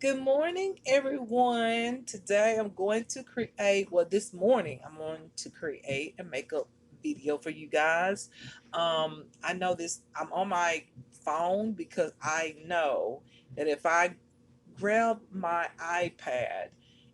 Good morning, everyone. Today I'm going to create, well, this morning I'm going to create a makeup video for you guys. I know this, I'm on my phone because I know that if I grab my iPad,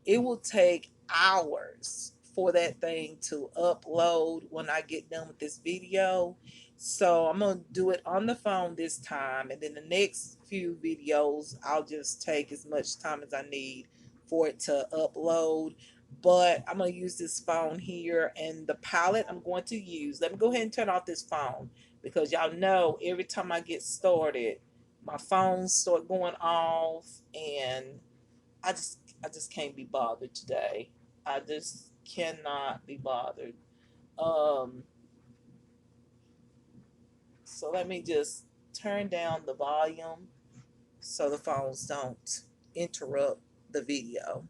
it will take hours for that thing to upload when I get done with this video. So I'm going to do it on the phone this time, and then the next few videos I'll just take as much time as I need for it to upload. But I'm going to use this phone here, and the palette I'm going to use, let me go ahead and turn off this phone, because y'all know every time I get started my phones start going off, and I just can't be bothered today. I just cannot be bothered. Um, so let me just turn down the volume so the phones don't interrupt the video.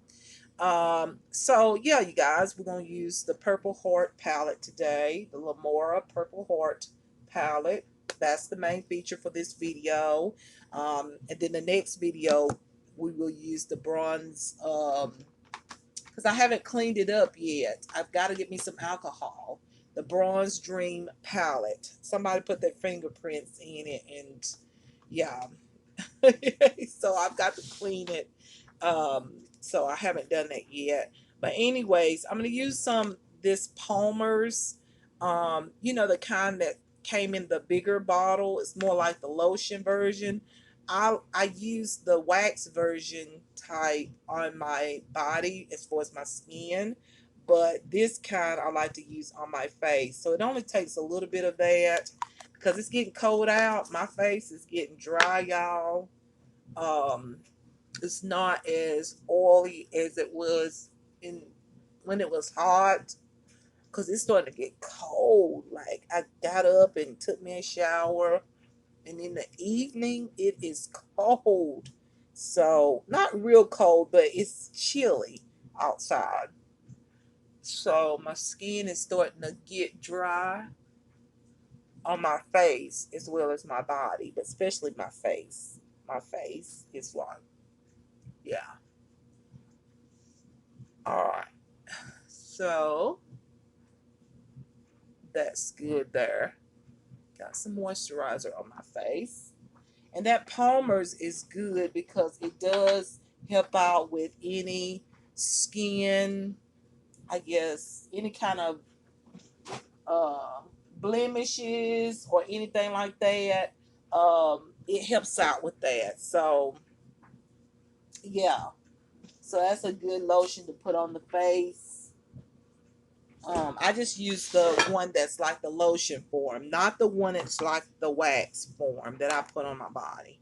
So yeah, you guys, we're gonna use the Purple Heart palette today, the Lamora Purple Heart palette. That's the main feature for this video. And then the next video, we will use the bronze, because I haven't cleaned it up yet. I've got to get me some alcohol. The Bronze Dream palette. Somebody put their fingerprints in it, and yeah. So I've got to clean it. So I haven't done that yet. But anyways, I'm gonna use some this Palmer's. The kind that came in the bigger bottle. It's more like the lotion version. I use the wax version type on my body as far as my skin, but this kind I like to use on my face. So it only takes a little bit of that because it's getting cold out. My face is getting dry, y'all. Um, it's not as oily as it was in when it was hot, because it's starting to get cold. Like, I got up and took me a shower, and in the evening it is cold. So not real cold, but it's chilly outside. So my skin is starting to get dry on my face as well as my body, but especially my face. My face is like, yeah. All right. So that's good there. Got some moisturizer on my face. And that Palmer's is good because it does help out with any skin, I guess, any kind of uh, blemishes or anything like that. It helps out with that. So, yeah. So that's a good lotion to put on the face. I just use the one that's like the lotion form, not the one that's like the wax form that I put on my body.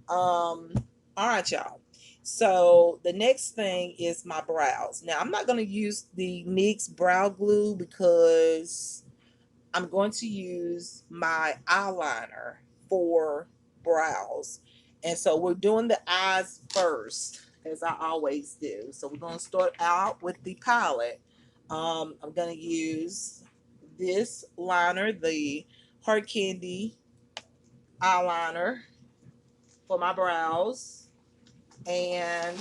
All right, y'all. So the next thing is my brows. Now I'm not going to use the NYX brow glue because I'm going to use my eyeliner for brows. And so we're doing the eyes first, as I always do. So we're going to start out with the palette. I'm going to use this liner, the Hard Candy eyeliner for my brows. And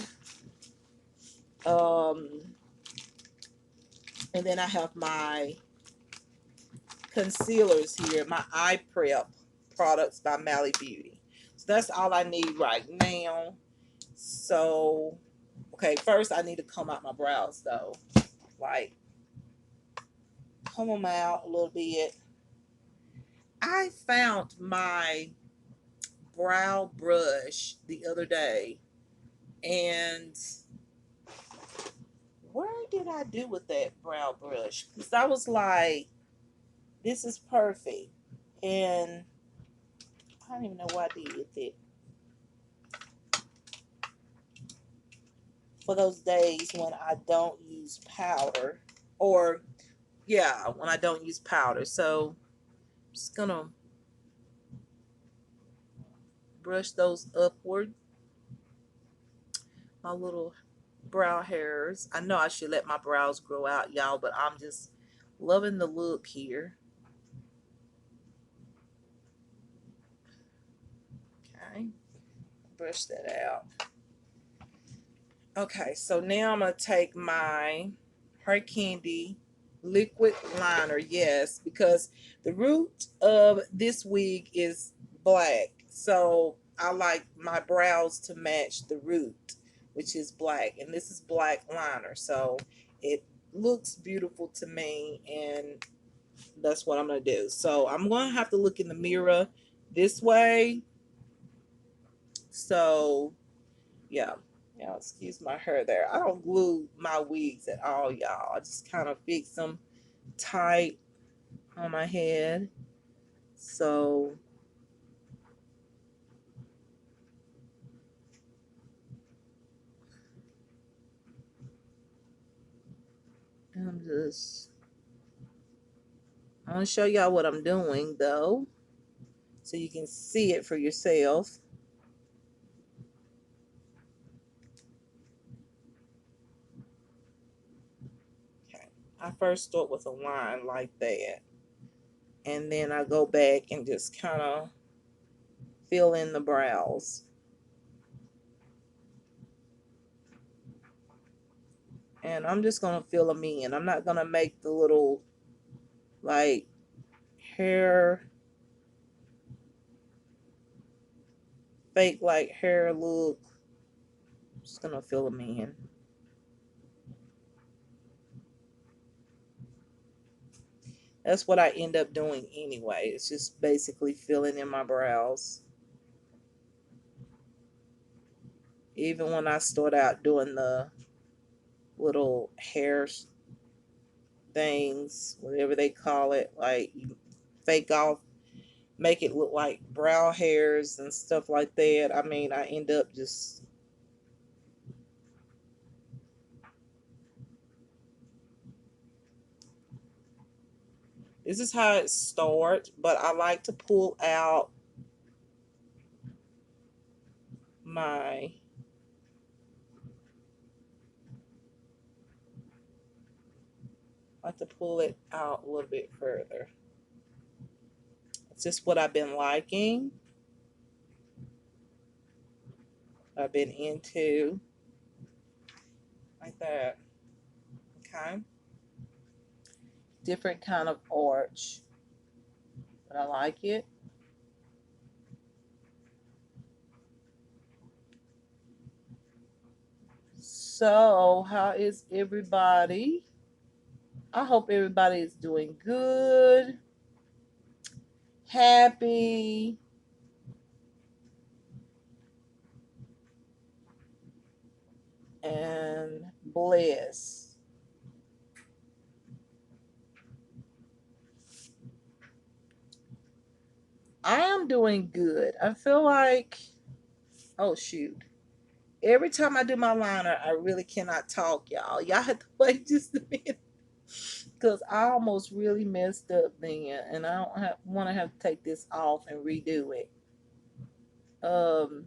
um, and then I have my concealers here, my eye prep products by Mally Beauty. So that's all I need right now. So, okay, first I need to comb out my brows though. Like, comb them out a little bit. I found my brow brush the other day, and where did I do with that brow brush? Because I was like, this is perfect. And I don't even know what I did with it. For those days when I don't use powder, or yeah, when I don't use powder. So I'm just gonna brush those upward, my little brow hairs. I know I should let my brows grow out, y'all, but I'm just loving the look here. Okay, brush that out. Okay, so now I'm gonna take my Her Candy liquid liner. Yes, because the root of this wig is black, so I like my brows to match the root, which is black, and this is black liner, so it looks beautiful to me, and that's what I'm gonna do. So I'm gonna have to look in the mirror this way. So yeah. Y'all excuse my hair there. I don't glue my wigs at all, y'all. I just kind of fix them tight on my head. So I'm gonna show y'all what I'm doing though, so you can see it for yourself. Okay. I first start with a line like that, and then I go back and just kind of fill in the brows. And I'm just gonna fill them in. I'm not gonna make the little like hair, fake like hair look. Just gonna fill them in. That's what I end up doing anyway. It's just basically filling in my brows. Even when I start out doing the little hair things, whatever they call it, like you fake off, make it look like brow hairs and stuff like that. I mean, I end up just, this is how it starts, but I like to pull out my, I like to pull it out a little bit further. It's just what I've been liking. I've been into like that. Okay. Different kind of arch, but I like it. So, how is everybody? I hope everybody is doing good, happy, and blessed. I am doing good. I feel like, oh shoot. Every time I do my liner, I really cannot talk, y'all. Y'all have to wait just a minute because I almost really messed up then, and I don't want to have to take this off and redo it. Um,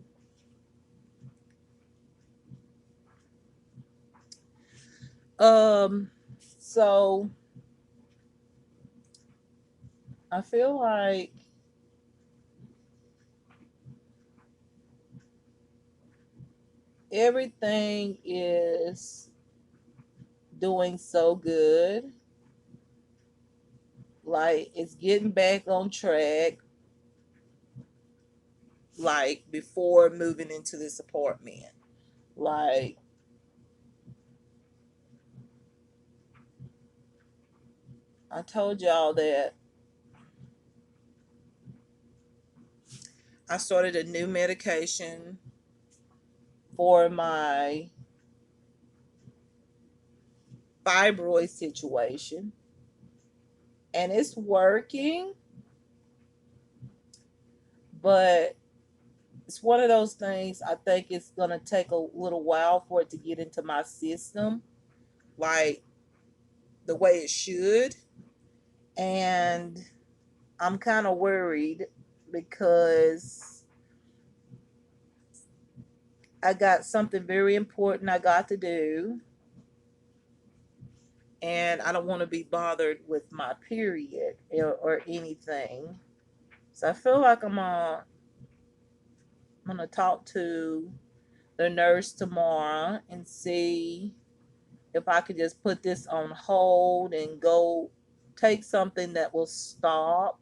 um, so I feel like everything is doing so good. Like it's getting back on track, like before moving into this apartment. Like I told y'all that I started a new medication for my fibroid situation, and it's working, but it's one of those things I think it's going to take a little while for it to get into my system, like the way it should. And I'm kind of worried because I got something very important I got to do, and I don't want to be bothered with my period or anything. So I feel like I'm gonna talk to the nurse tomorrow and see if I could just put this on hold and go take something that will stop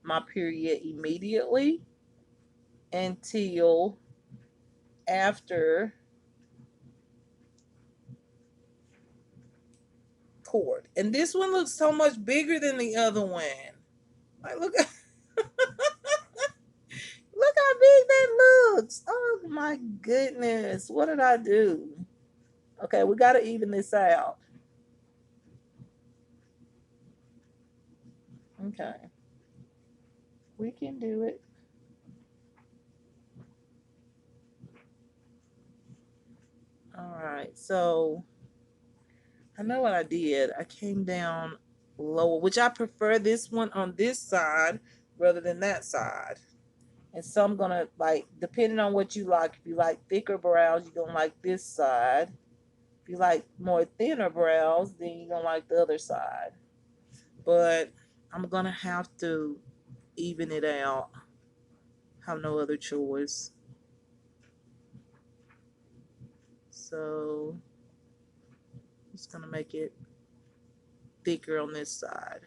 my period immediately until after court. And this one looks so much bigger than the other one. Like, look at look how big that looks. Oh my goodness. What did I do? Okay, we got to even this out. Okay. We can do it. All right. So I know what I did. I came down lower, which I prefer this one on this side rather than that side. And so I'm gonna like, depending on what you like. If you like thicker brows, you're gonna like this side. If you like more thinner brows, then you're gonna like the other side. But I'm gonna have to even it out. Have no other choice. So just gonna make it thicker on this side.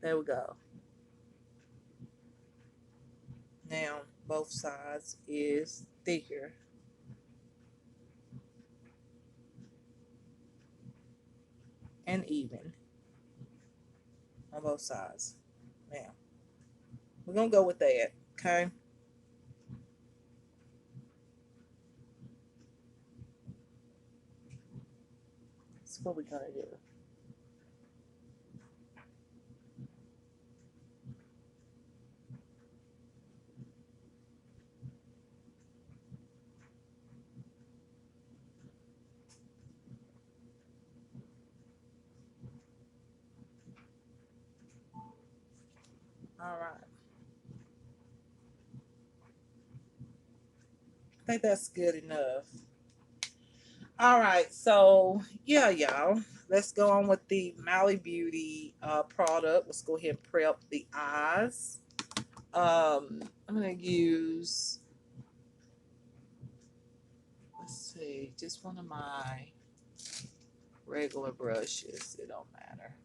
There we go. Now both sides is thicker and even on both sides. Now we're gonna go with that. Okay. That's what we're gonna do. All right. I think that's good enough. All right, so yeah, y'all. Let's go on with the Mally Beauty product. Let's go ahead and prep the eyes. I'm gonna use, let's see, just one of my regular brushes. It don't matter.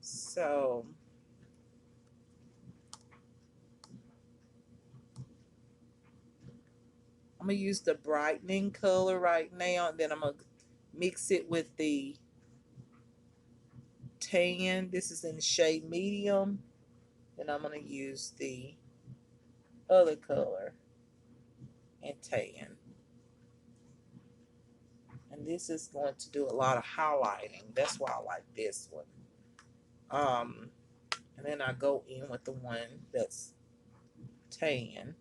So I'm gonna use the brightening color right now, and then I'm gonna mix it with the tan. This is in the shade medium. Then I'm gonna use the other color and tan. And this is going to do a lot of highlighting. That's why I like this one. And then I go in with the one that's tan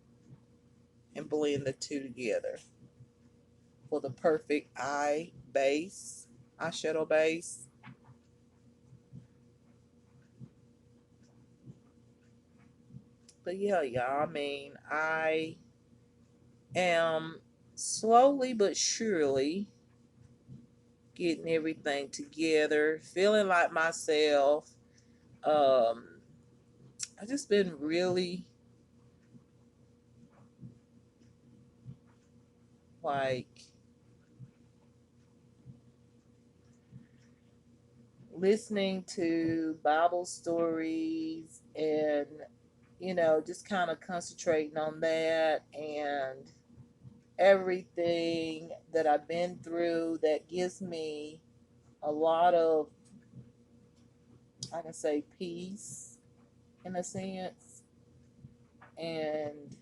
and blend the two together for the perfect eyeshadow base. But yeah, y'all, I mean, I am slowly but surely getting everything together, feeling like myself. Um, I just been really like listening to Bible stories and, just kind of concentrating on that and everything that I've been through that gives me a lot of, I can say, peace in a sense. And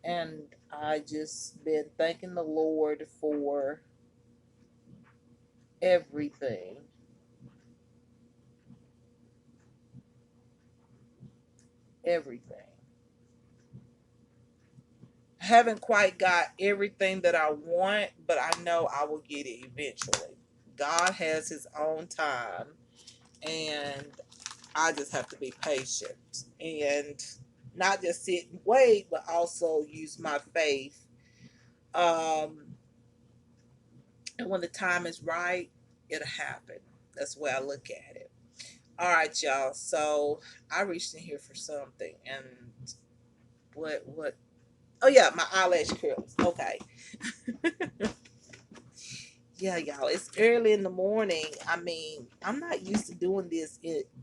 and I just been thanking the Lord for everything. Everything. I haven't quite got everything that I want, but I know I will get it eventually. God has his own time, and I just have to be patient and not just sit and wait, but also use my faith. Um, And when the time is right, it'll happen. That's the way I look at it. All right, y'all. So I reached in here for something, and what? Oh yeah, my eyelash curls. Okay. Yeah, y'all. It's early in the morning. I mean, I'm not used to doing this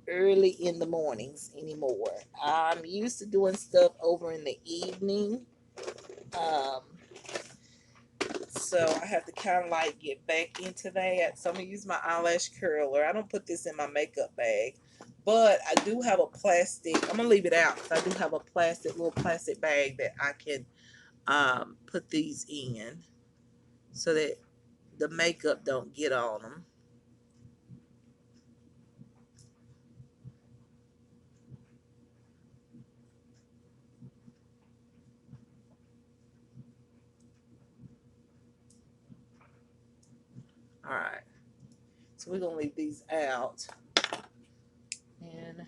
early in the mornings anymore. I'm used to doing stuff over in the evening. Um, so I have to kind of like get back into that. So I'm gonna use my eyelash curler. I don't put this in my makeup bag, but I do have a plastic. I'm gonna leave it out because I do have a little plastic bag that I can put these in so that the makeup don't get on them. All right, so we're gonna leave these out, and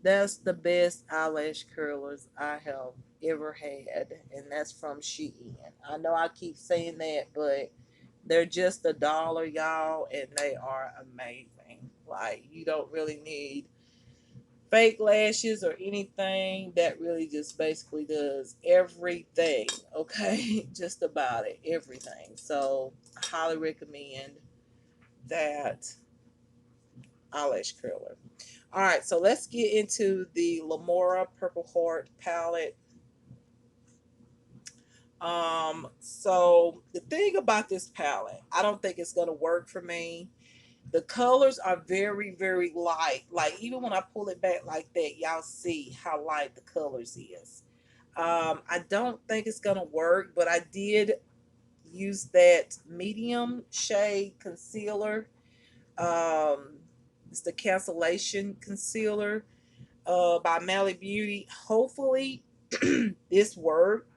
that's the best eyelash curlers I have ever had, and that's from Shein. I know I keep saying that, but they're just $1, y'all, and they are amazing. Like, you don't really need fake lashes or anything. That really just basically does everything, okay? Just about it, everything. So I highly recommend that eyelash curler. All right, so let's get into the Lamora Purple Heart palette. So the thing about this palette, I don't think it's gonna work for me. The colors are very, very light. Like, even when I pull it back like that, y'all see how light the colors is. I don't think it's gonna work, but I did use that medium shade concealer. Um, it's the cancellation concealer by Mally Beauty. Hopefully this worked,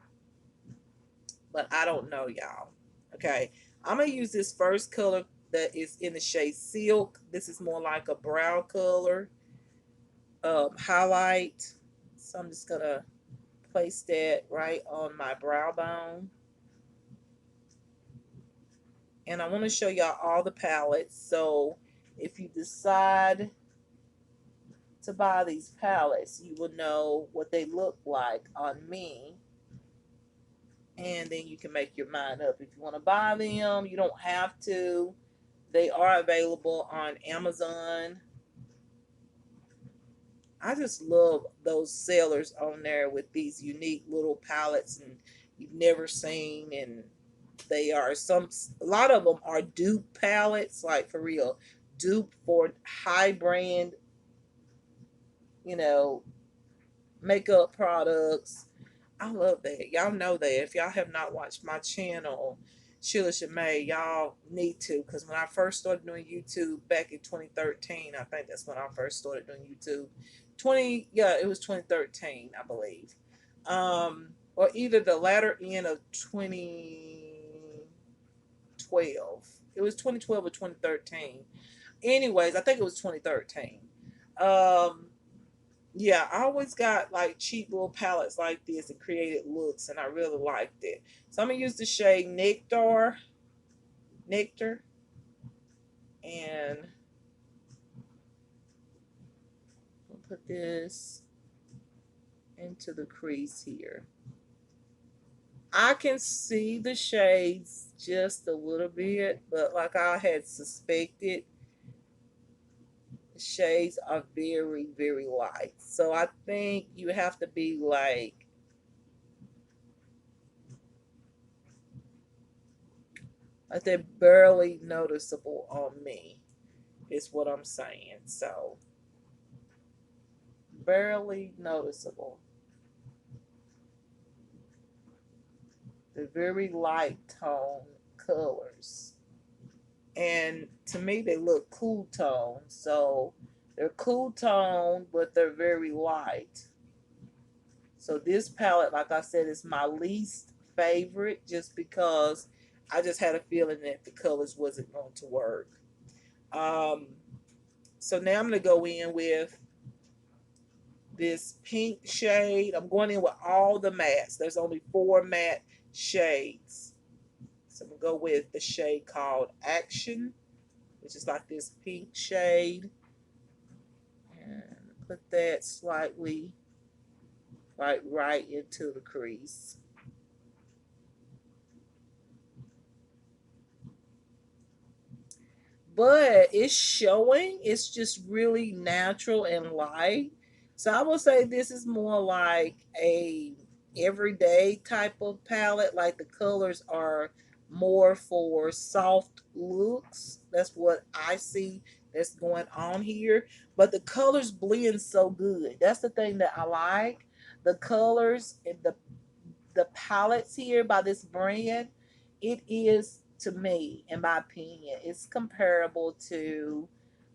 but I don't know, y'all. Okay, I'm gonna use this first color that is in the shade Silk. This is more like a brown color highlight. So I'm just gonna place that right on my brow bone. And I want to show y'all all the palettes. So if you decide to buy these palettes, you will know what they look like on me. And then you can make your mind up. If you want to buy them, you don't have to. They are available on Amazon. I just love those sellers on there with these unique little palettes and you've never seen, and they are a lot of them are dupe palettes, like for real, dupe for high brand, you know, makeup products. I love that. Y'all know that. If y'all have not watched my channel, Sheila Shemay, y'all need to. Because when I first started doing YouTube back in 2013, I think that's when I first started doing YouTube. Yeah, it was 2013, I believe. Or either the latter end of 2012. It was 2012 or 2013. Anyways, I think it was 2013. Um, yeah, I always got like cheap little palettes like this and created looks, and I really liked it. So I'm gonna use the shade Nectar, and I'll put this into the crease here. I can see the shades just a little bit, but like I had suspected, the shades are very, very light. So I think you have to be like they're barely noticeable on me, is what I'm saying. So barely noticeable. They're very light tone colors. And to me, they look cool tone. So they're cool tone, but they're very light. So this palette, like I said, is my least favorite just because I just had a feeling that the colors wasn't going to work. Um, so now I'm going to go in with this pink shade. I'm going in with all the mattes. There's only 4 matte shades. So we'll go with the shade called Action, which is like this pink shade. And put that slightly like right into the crease. But it's showing, it's just really natural and light. So I would say this is more like a everyday type of palette. Like the colors are more for soft looks. That's what I see that's going on here. But the colors blend so good. That's the thing that I like. The colors and the palettes here by this brand, it is, to me, in my opinion, it's comparable to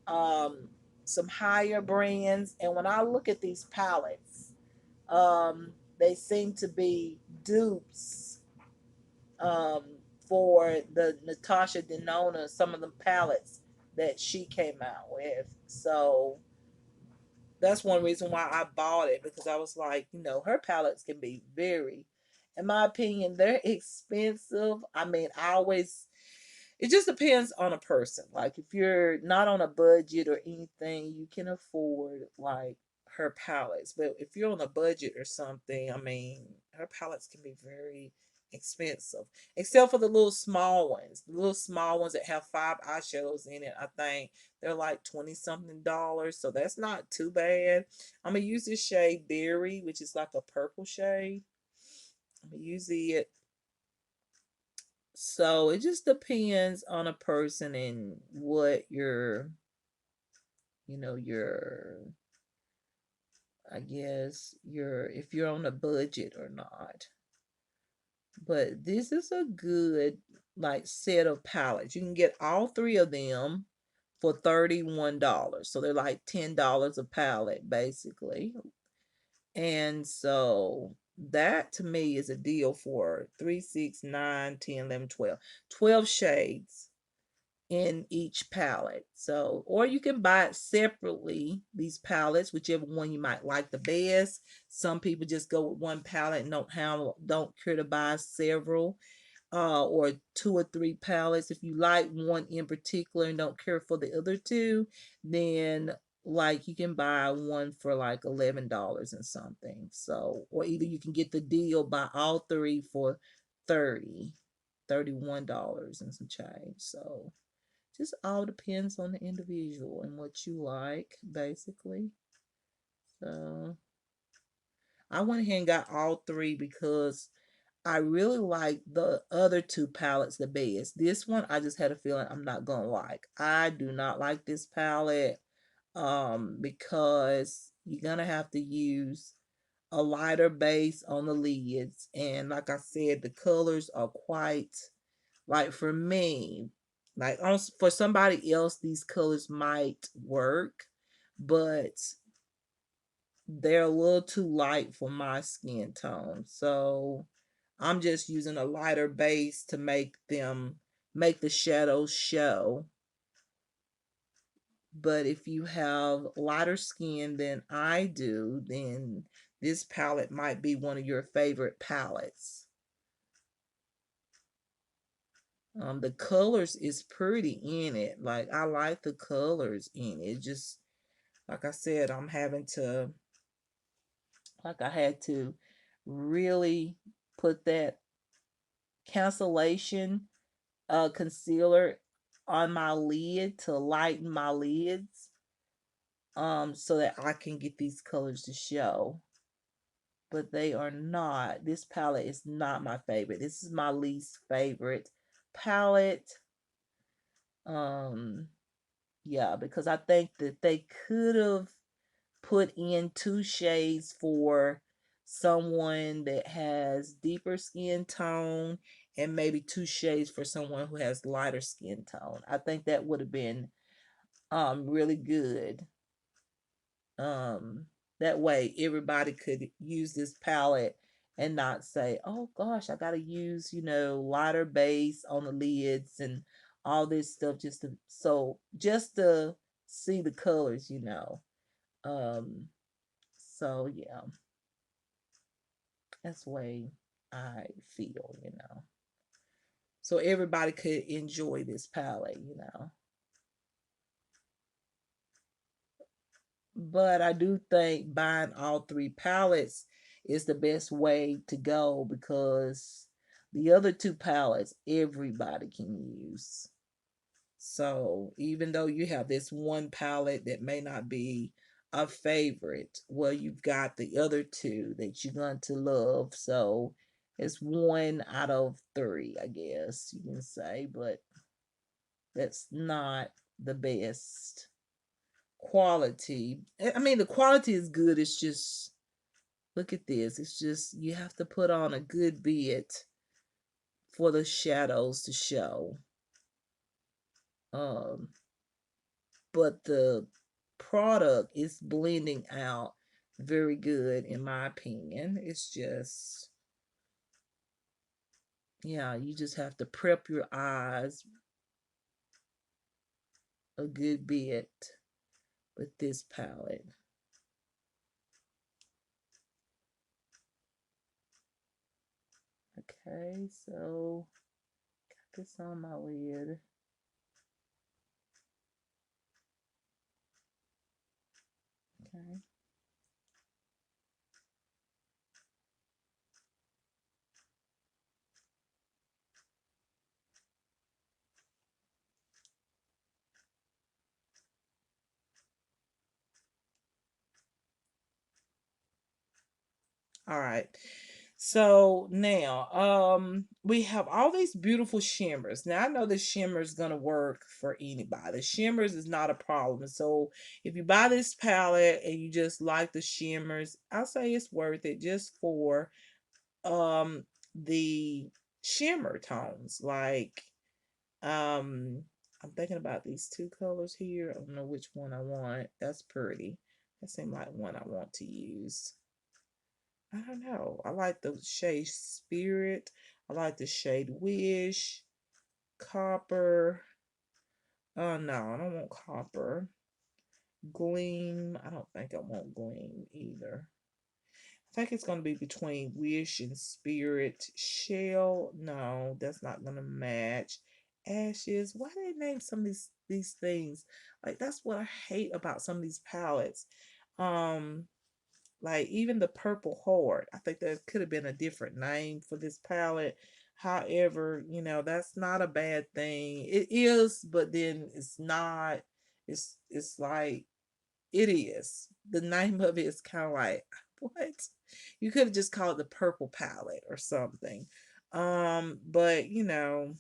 um, some higher brands. And when I look at these palettes, they seem to be dupes um, for the Natasha Denona, some of the palettes that she came out with. So that's one reason why I bought it, because I was like, her palettes can be very, in my opinion, they're expensive. I mean, I always, it just depends on a person. Like, if you're not on a budget or anything, you can afford like her palettes. But if you're on a budget or something, I mean, her palettes can be very expensive. Except for the little small ones. The little small ones that have 5 eyeshadows in it, I think they're like 20 something dollars. So that's not too bad. I'm gonna use this shade Berry, which is like a purple shade. I'm gonna use it. So it just depends on a person and what your, I guess, if you're on a budget or not. But this is a good like set of palettes. You can get all three of them for $31. So they're like $10 a palette basically. And so that to me is a deal for 3, 6, 9, 10, 11, 12. 12 shades in each palette. So, or you can buy it separately, these palettes, whichever one you might like the best. Some people just go with one palette and don't care to buy several, or 2 or 3 palettes. If you like one in particular and don't care for the other two, then like you can buy one for like $11 and something. So, or either you can get the deal, buy all three for 30, $31 and some change. So just all depends on the individual and what you like, basically. So I went ahead and got all three because I really like the other two palettes the best. This one I just had a feeling I'm not gonna like. I do not like this palette because you're gonna have to use a lighter base on the lids, and like I said, the colors are quite, like, for me, like for somebody else these colors might work, but they're a little too light for my skin tone. So I'm just using a lighter base to make the shadows show. But if you have lighter skin than I do, then this palette might be one of your favorite palettes. The colors is pretty in it. Like, I like the colors in it. Just like I said, I had to really put that cancellation concealer on my lid to lighten my lids, so that I can get these colors to show. But they are not. This palette is not my favorite. This is my least favorite palette. Um, yeah, because I think that they could have put in 2 shades for someone that has deeper skin tone, and maybe 2 shades for someone who has lighter skin tone. I think that would have been really good. Um, that way everybody could use this palette and not say, "Oh gosh, I got to use, lighter base on the lids and all this stuff just to see the colors. So yeah, that's the way I feel. so everybody could enjoy this palette, you know. But I do think buying all three palettes is the best way to go because the other two palettes everybody can use. So even though you have this one palette that may not be a favorite, well, you've got the other two that you're going to love. So it's one out of three, I guess you can say, but that's not the best quality. I mean, the quality is good. It's just, look at this. It's just, you have to put on a good bit for the shadows to show. Um, but the product is blending out very good, in my opinion. It's just, yeah, you just have to prep your eyes a good bit with this palette. Okay, so got this on my lid. Okay. All right. So now, we have all these beautiful shimmers. Now I know the shimmer is gonna work for anybody. Shimmers is not a problem. So if you buy this palette and you just like the shimmers, I'll say it's worth it just for the shimmer tones. Like I'm thinking about these two colors here. I don't know which one I want. That's pretty. That seems like one I want to use. I don't know. I like the shade Spirit. I like the shade Wish. Copper. Oh no, I don't want copper. Gleam. I don't think I want gleam either. I think it's gonna be between Wish and Spirit. Shell. No, that's not gonna match. Ashes. Why did they name some of these things? Like that's what I hate about some of these palettes. Um Like even the Purple Heart, I think there could have been a different name for this palette. However, you know, that's not a bad thing. It is, but then it's not. It's like it is. The name of it is kind of like what? You could have just called it the Purple Palette or something. But you know,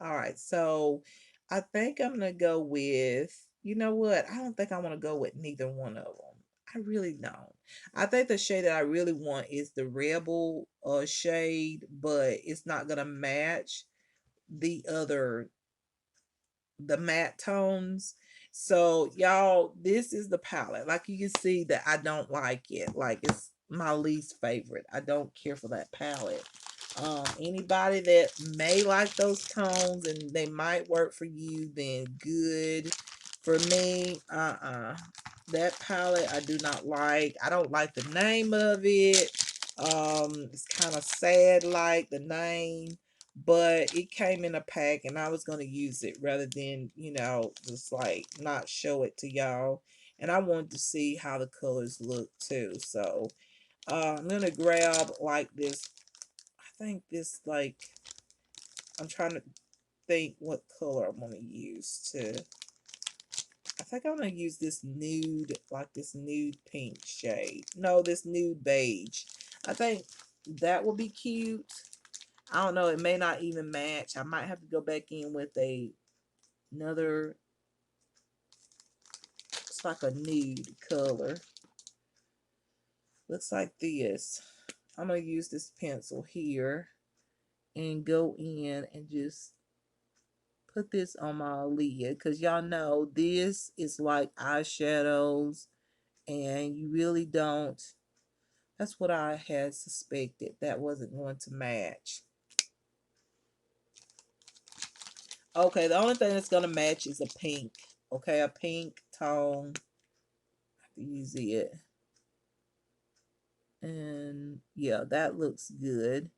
all right, so I think I'm gonna go with, you know what? I don't think I want to go with neither one of them. I really don't. I think the shade that I really want is the Rebel shade, but it's not gonna match the other, the matte tones. So y'all, this is the palette. Like you can see that I don't like it. Like it's my least favorite. I don't care for that palette. Anybody that may like those tones and they might work for you, then good. For me, that palette I do not like. I don't like the name of it. It's kind of sad, like the name, but it came in a pack and I was going to use it rather than, you know, just like not show it to y'all. And I wanted to see how the colors look too. So I'm going to grab like this. I think this, like, I'm trying to think what color I'm going to use to. I think I'm going to use this nude, like this nude pink shade. No, this nude beige. I think that will be cute. I don't know. It may not even match. I might have to go back in with another. It's like a nude color. Looks like this. I'm gonna use this pencil here and go in and just put this on my lid because y'all know this is like eyeshadows and you really don't. That's what I had suspected. That wasn't going to match. Okay, the only thing that's gonna match is a pink. Okay, a pink tone. I have to use it. And yeah, that looks good.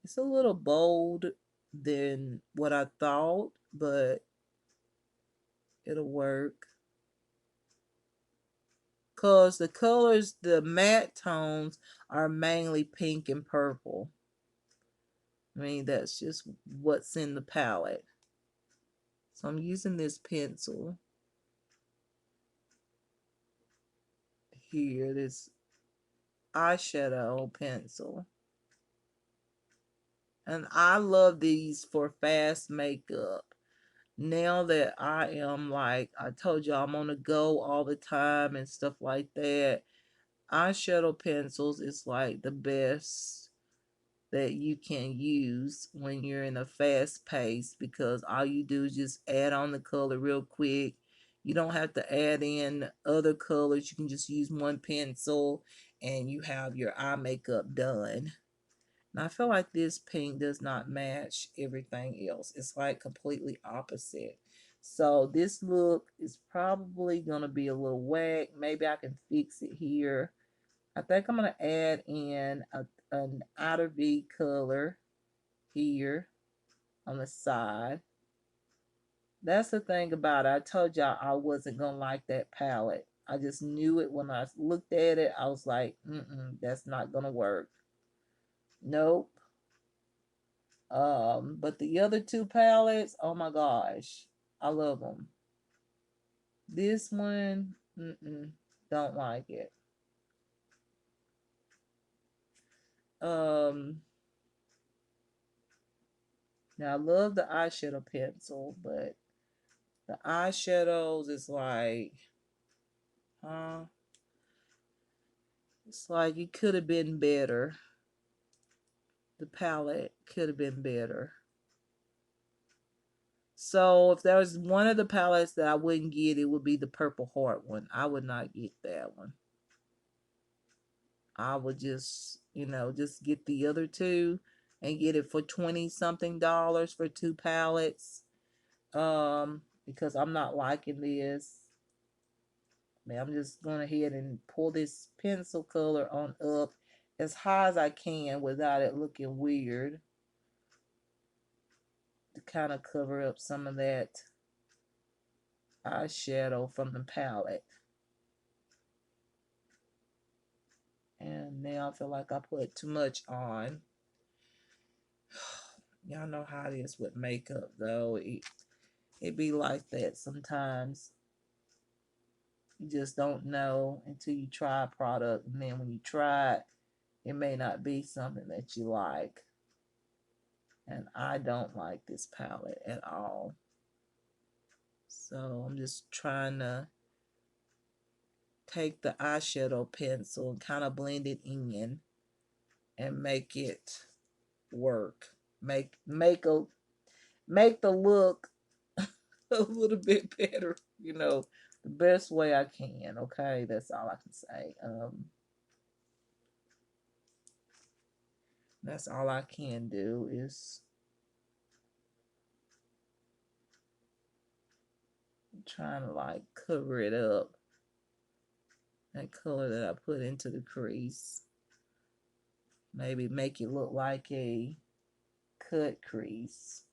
It's a little bold than what I thought, but it'll work. Because the colors, the matte tones, are mainly pink and purple. I mean, that's just what's in the palette. So I'm using this pencil here, this eyeshadow pencil. And I love these for fast makeup. Now that I am, like I told you, I'm on the go all the time and stuff like that, eyeshadow pencils is like the best that you can use when you're in a fast pace, because all you do is just add on the color real quick. You don't have to add in other colors. You can just use one pencil and you have your eye makeup done. And I feel like this pink does not match everything else. It's like completely opposite. So this look is probably going to be a little whack. Maybe I can fix it here. I think I'm going to add in an outer V color here on the side. That's the thing about it. I told y'all I wasn't going to like that palette. I just knew it when I looked at it. I was like, that's not going to work. Nope. But the other two palettes, oh my gosh, I love them. This one, don't like it. Um, Now I love the eyeshadow pencil, but the eyeshadows is like, uh, it's like it could have been better. The palette could have been better. So if there was one of the palettes that I wouldn't get, it would be the Purple Heart one. I would not get that one. I would just, just get the other two and get it for 20 something dollars for two palettes. Because I'm not liking this. I'm just going ahead and pull this pencil color on up as high as I can without it looking weird, to kind of cover up some of that eyeshadow from the palette. And now I feel like I put too much on. Y'all know how it is with makeup, though. It be like that sometimes. You just don't know until you try a product, and then when you try it, it may not be something that you like. And I don't like this palette at all. So I'm just trying to take the eyeshadow pencil and kind of blend it in and make it work. Make the look a little bit better, the best way I can. Okay, that's all I can say. That's all I can do is trying to like cover it up. That color that I put into the crease. Maybe make it look like a cut crease.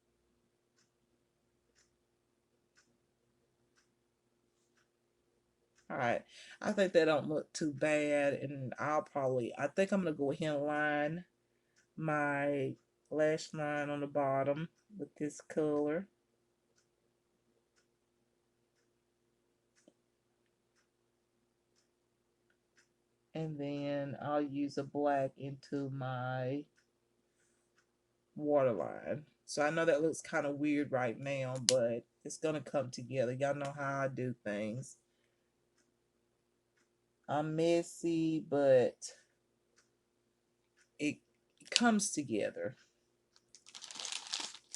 All right, I think that don't look too bad, and I think I'm gonna go ahead and line my lash line on the bottom with this color. And then I'll use a black into my waterline. So I know that looks kind of weird right now, but it's gonna come together. Y'all know how I do things. I'm messy, but it comes together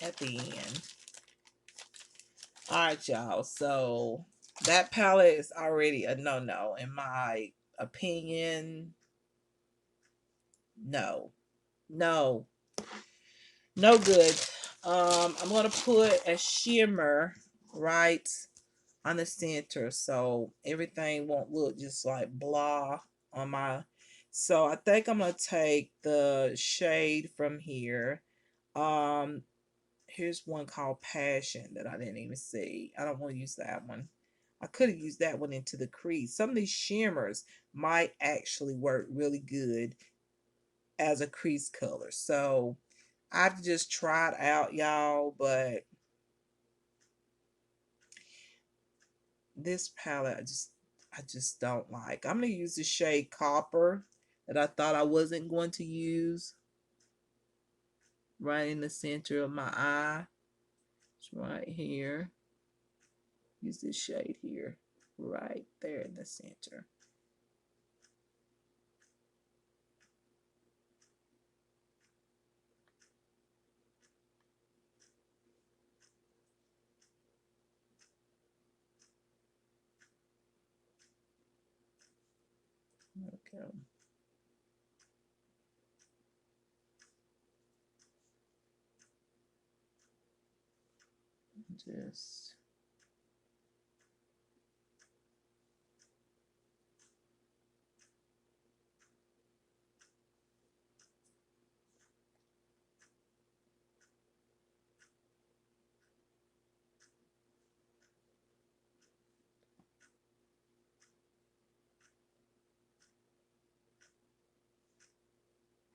at the end. All right, y'all. So that palette is already a no-no in my opinion. No, no, no good. I'm gonna put a shimmer right on the center so everything won't look just like blah on my. So I think I'm gonna take the shade from here Um, Here's one called Passion that I didn't even see. I don't want to use that one. I could have used that one into the crease. Some of these shimmers might actually work really good as a crease color. So I've just tried out, y'all, but this palette I just don't like. I'm gonna use the shade Copper that I thought I wasn't going to use right in the center of my eye. It's right here. Use this shade here, right there in the center. Okay. Just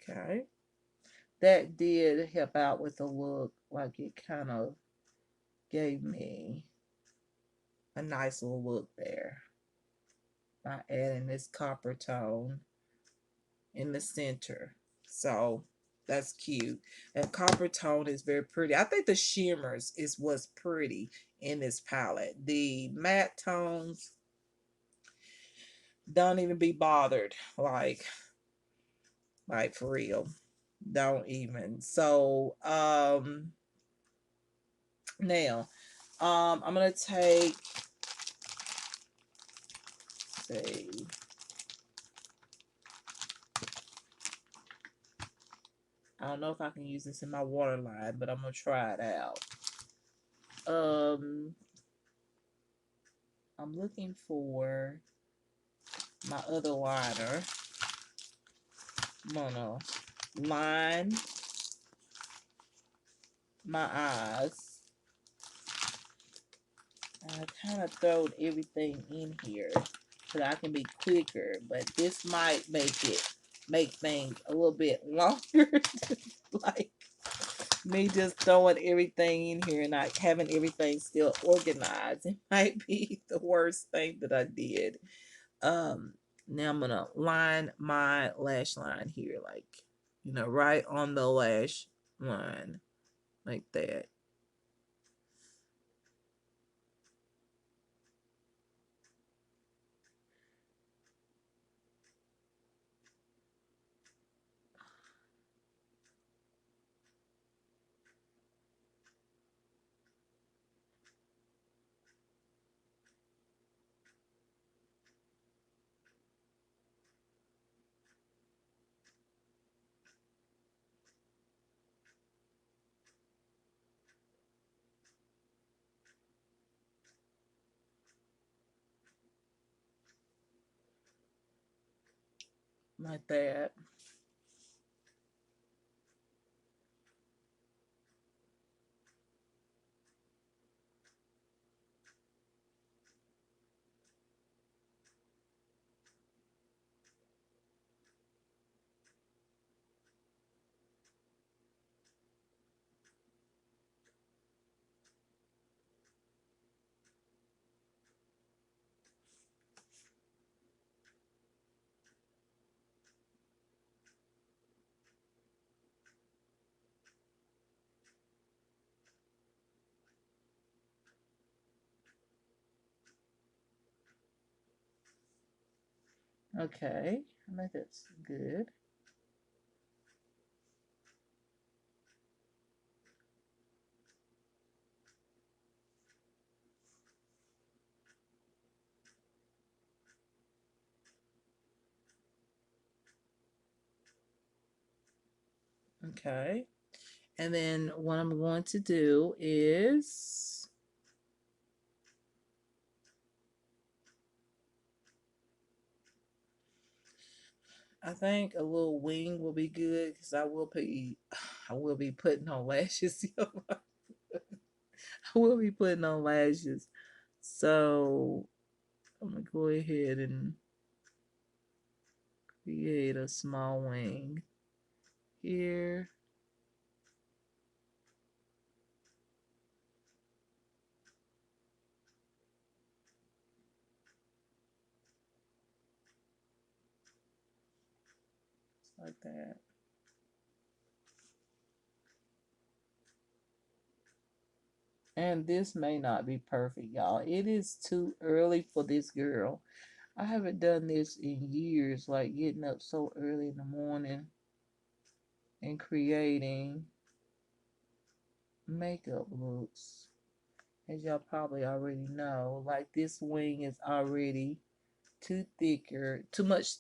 okay. That did help out with the look. Like it kind of gave me a nice little look there by adding this copper tone in the center. So that's cute. And copper tone is very pretty. I think the shimmers is what's pretty in this palette. The matte tones, don't even be bothered. Like for real. Don't even. So now I'm gonna take, say, I don't know if I can use this in my waterline, but I'm gonna try it out. Um, I'm looking for my other liner. I'm gonna line my eyes. I kind of throwed everything in here so that I can be quicker, but this might make things a little bit longer. Like me just throwing everything in here and not having everything still organized. It might be the worst thing that I did. Um, Now I'm gonna line my lash line here, like, right on the lash line, like that. Like that. Okay, I think that's good. Okay. And then what I'm going to do is I think a little wing will be good because I will be putting on lashes. I will be putting on lashes. So I'm gonna go ahead and create a small wing here. Like that. And this may not be perfect, y'all. It is too early for this girl. I haven't done this in years, like getting up so early in the morning and creating makeup looks. As y'all probably already know, like this wing is already too much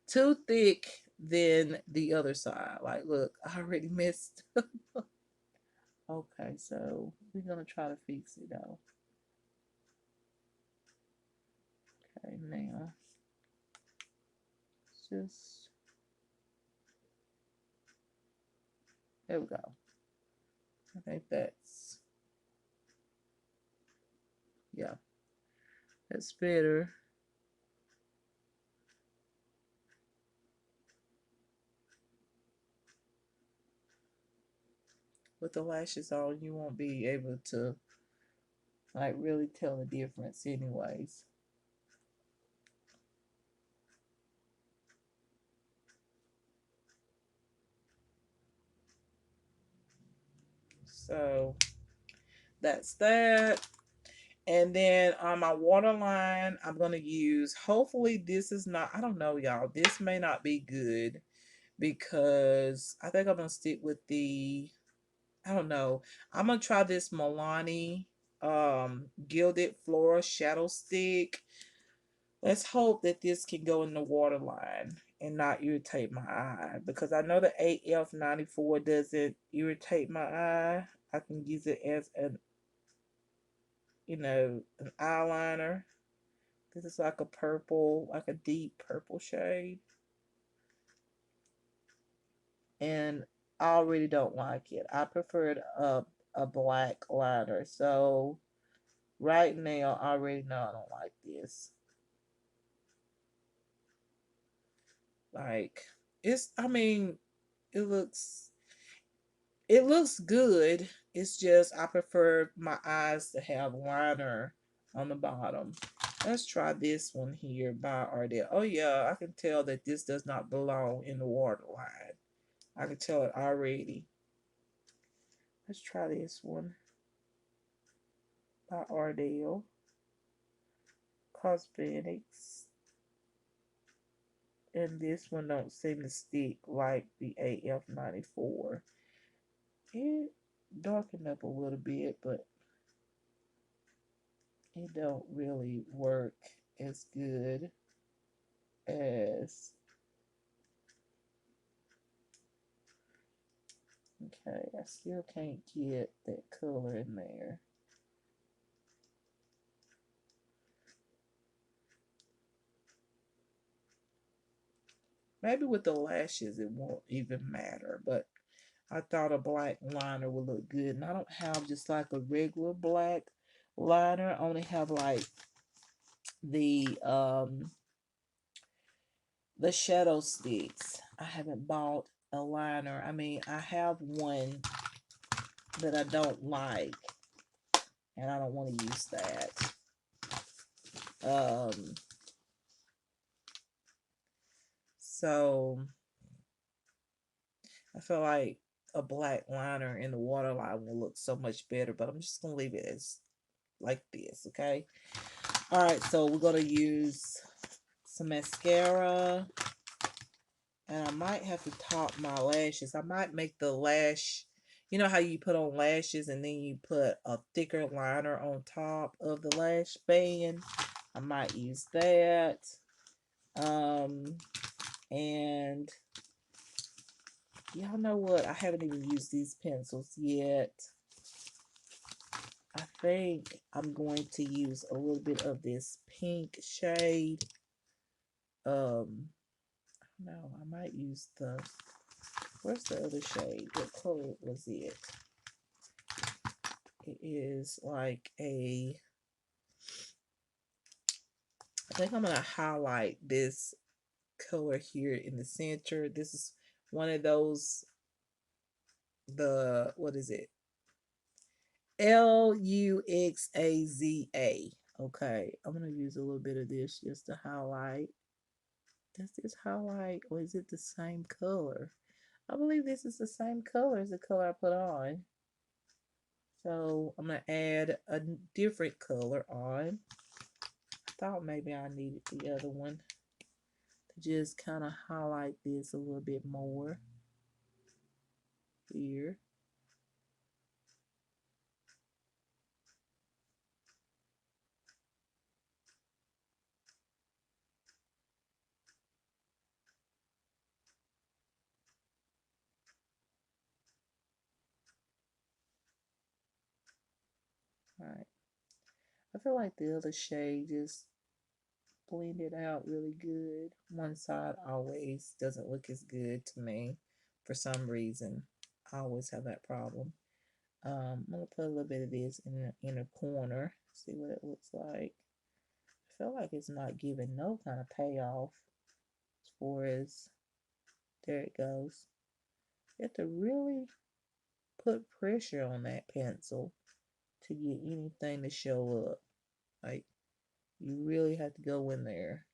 too thick than the other side. Like, look, I already missed. Okay, so we're gonna try to fix it though. Okay, now just there we go. I think yeah, that's better. With the lashes on, you won't be able to like really tell the difference anyways. So that's that. And then on my waterline, I'm going to use, hopefully this is not, I don't know, y'all. This may not be good because I think I'm going to stick with I don't know. I'm going to try this Milani Gilded Flora Shadow Stick. Let's hope that this can go in the waterline and not irritate my eye. Because I know the AF94 doesn't irritate my eye. I can use it as an eyeliner. This is like a purple, like a deep purple shade. And I already don't like it. I preferred a black liner. So right now, I already know I don't like this. Like, I mean, it looks, it looks good. It's just I prefer my eyes to have liner on the bottom. Let's try this one here by Ootd. Oh yeah, I can tell that this does not belong in the waterline. I can tell it already. Let's try this one by Ootd Cosmetics. And this one don't seem to stick like the AF94. It darkened up a little bit, but it don't really work as good as, okay, I still can't get that color in there. Maybe with the lashes it won't even matter, but I thought a black liner would look good. And I don't have just like a regular black liner. I only have like the the shadow sticks. I haven't bought a liner. I mean, I have one that I don't like, and I don't want to use that. Um, so I feel like a black liner in the waterline will look so much better, but I'm just gonna leave it as like this, okay? All right, so we're gonna use some mascara, and I might have to top my lashes. I might make the lash, you know how you put on lashes and then you put a thicker liner on top of the lash band. I might use that. Um, and y'all know what? I haven't even used these pencils yet. I think I'm going to use a little bit of this pink shade. Um, No, I might use the, where's the other shade? What color was it? It is like a, I think I'm going to highlight this color here in the center. This is one of those, the, what is it? Luxaza. Okay, I'm going to use a little bit of this just to highlight. Does this highlight, or is it the same color? I believe this is the same color as the color I put on. So I'm going to add a different color on. I thought maybe I needed the other one to just kind of highlight this a little bit more here. All right. I feel like the other shade just blended out really good. One side always doesn't look as good to me for some reason. I always have that problem. I'm gonna put a little bit of this in the inner corner, see what it looks like. I feel like it's not giving no kind of payoff as far as, there it goes. You have to really put pressure on that pencil to get anything to show up. Like, you really have to go in there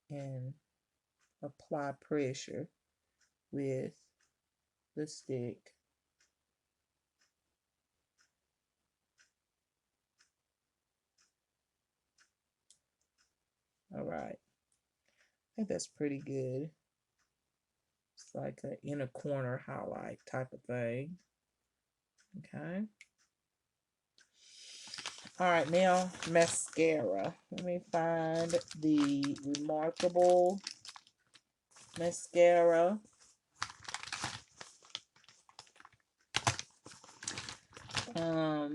and apply pressure with the stick. All right, I think that's pretty good. It's like an inner corner highlight type of thing. Okay. All right, now mascara. Let me find the Remarkable mascara. Let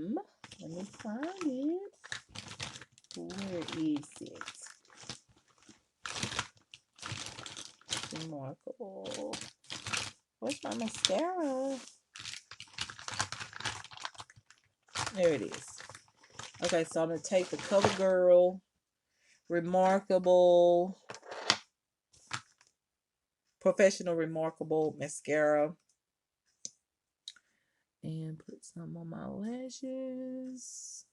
me find it. Where is it? Remarkable. Where's my mascara? There it is. Okay, so I'm going to take the CoverGirl Remarkable Professional Remarkable mascara and put some on my lashes.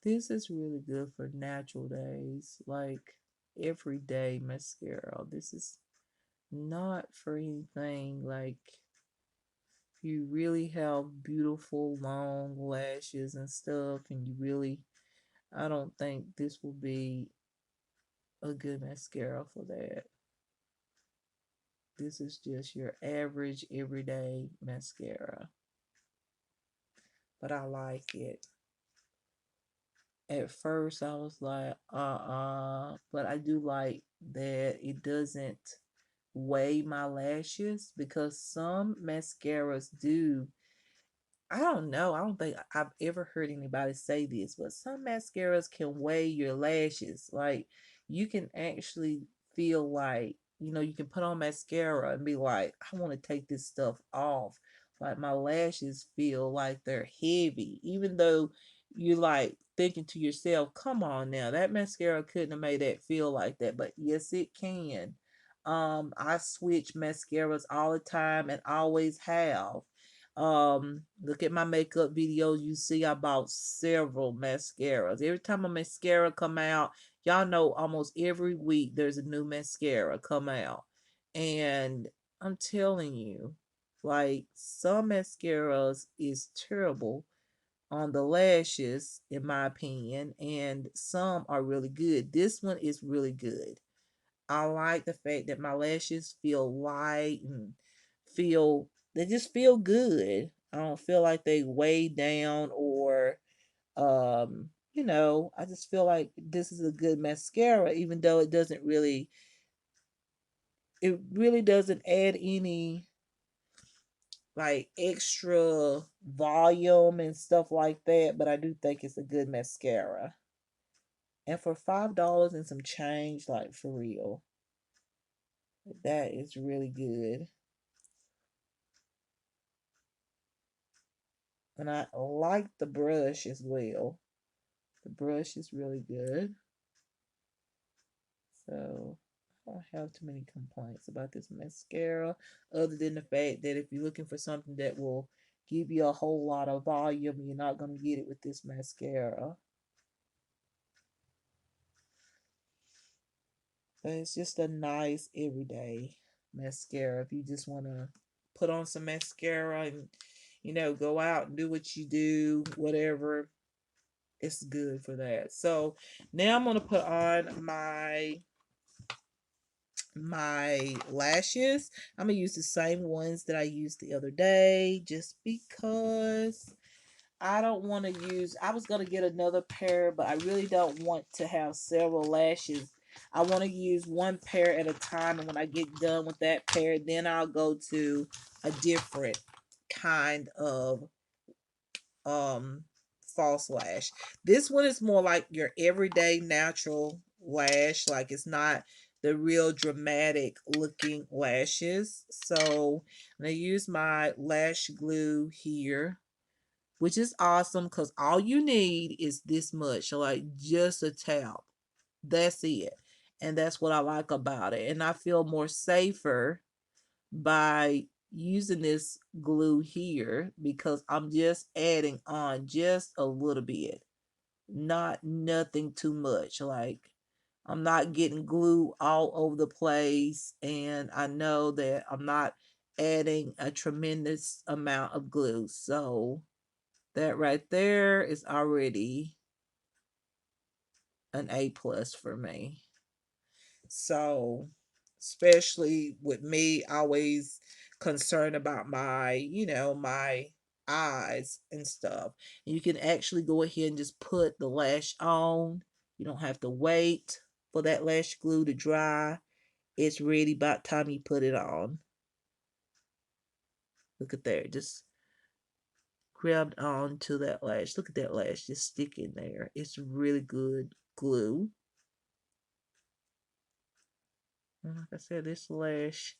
This is really good for natural days, like everyday mascara. This is not for anything like, if you really have beautiful long lashes and stuff, and you really, I don't think this will be a good mascara for that. This is just your average everyday mascara, but I like it. At first I was like, but I do like that it doesn't weigh my lashes, because some mascaras do. I don't know. I don't think I've ever heard anybody say this, but some mascaras can weigh your lashes. Like, you can actually feel like, you can put on mascara and be like, I want to take this stuff off. Like, my lashes feel like they're heavy, even though you're like thinking to yourself, come on now, that mascara couldn't have made that feel like that. But yes, it can. I switch mascaras all the time and always have. Look at my makeup videos. You see I bought several mascaras. Every time a mascara come out, y'all know almost every week there's a new mascara come out. And I'm telling you, like, some mascaras is terrible on the lashes, in my opinion, and some are really good. This one is really good. I like the fact that my lashes feel light and they just feel good. I don't feel like they weigh down, or I just feel like this is a good mascara, even though it really doesn't add any like extra volume and stuff like that, but I do think it's a good mascara. And for $5 and some change, like for real, that is really good. And I like the brush as well. The brush is really good. So I don't have too many complaints about this mascara, other than the fact that if you're looking for something that will give you a whole lot of volume, you're not going to get it with this mascara. But it's just a nice everyday mascara. If you just want to put on some mascara and, go out and do what you do, whatever, it's good for that. So now I'm going to put on my lashes. I'm gonna use the same ones that I used the other day just because I don't want to use. I was gonna get another pair, but I really don't want to have several lashes. I want to use one pair at a time, and when I get done with that pair, then I'll go to a different kind of um false lash. This one is more like your everyday natural lash, like it's not the real dramatic looking lashes. So I'm gonna use my lash glue here, which is awesome because all you need is this much, like just a tap. That's it. And that's what I like about it. And I feel more safer by using this glue here because I'm just adding on just a little bit, not nothing too much. Like I'm not getting glue all over the place, and I know that I'm not adding a tremendous amount of glue. So that right there is already an A plus for me. So, especially with me, always concerned about my eyes and stuff. And you can actually go ahead and just put the lash on. You don't have to wait for that lash glue to dry. It's ready by the time you put it on. Look at there. Just grabbed on to that lash. Look at that lash just sticking there. It's really good glue. And like I said, this lash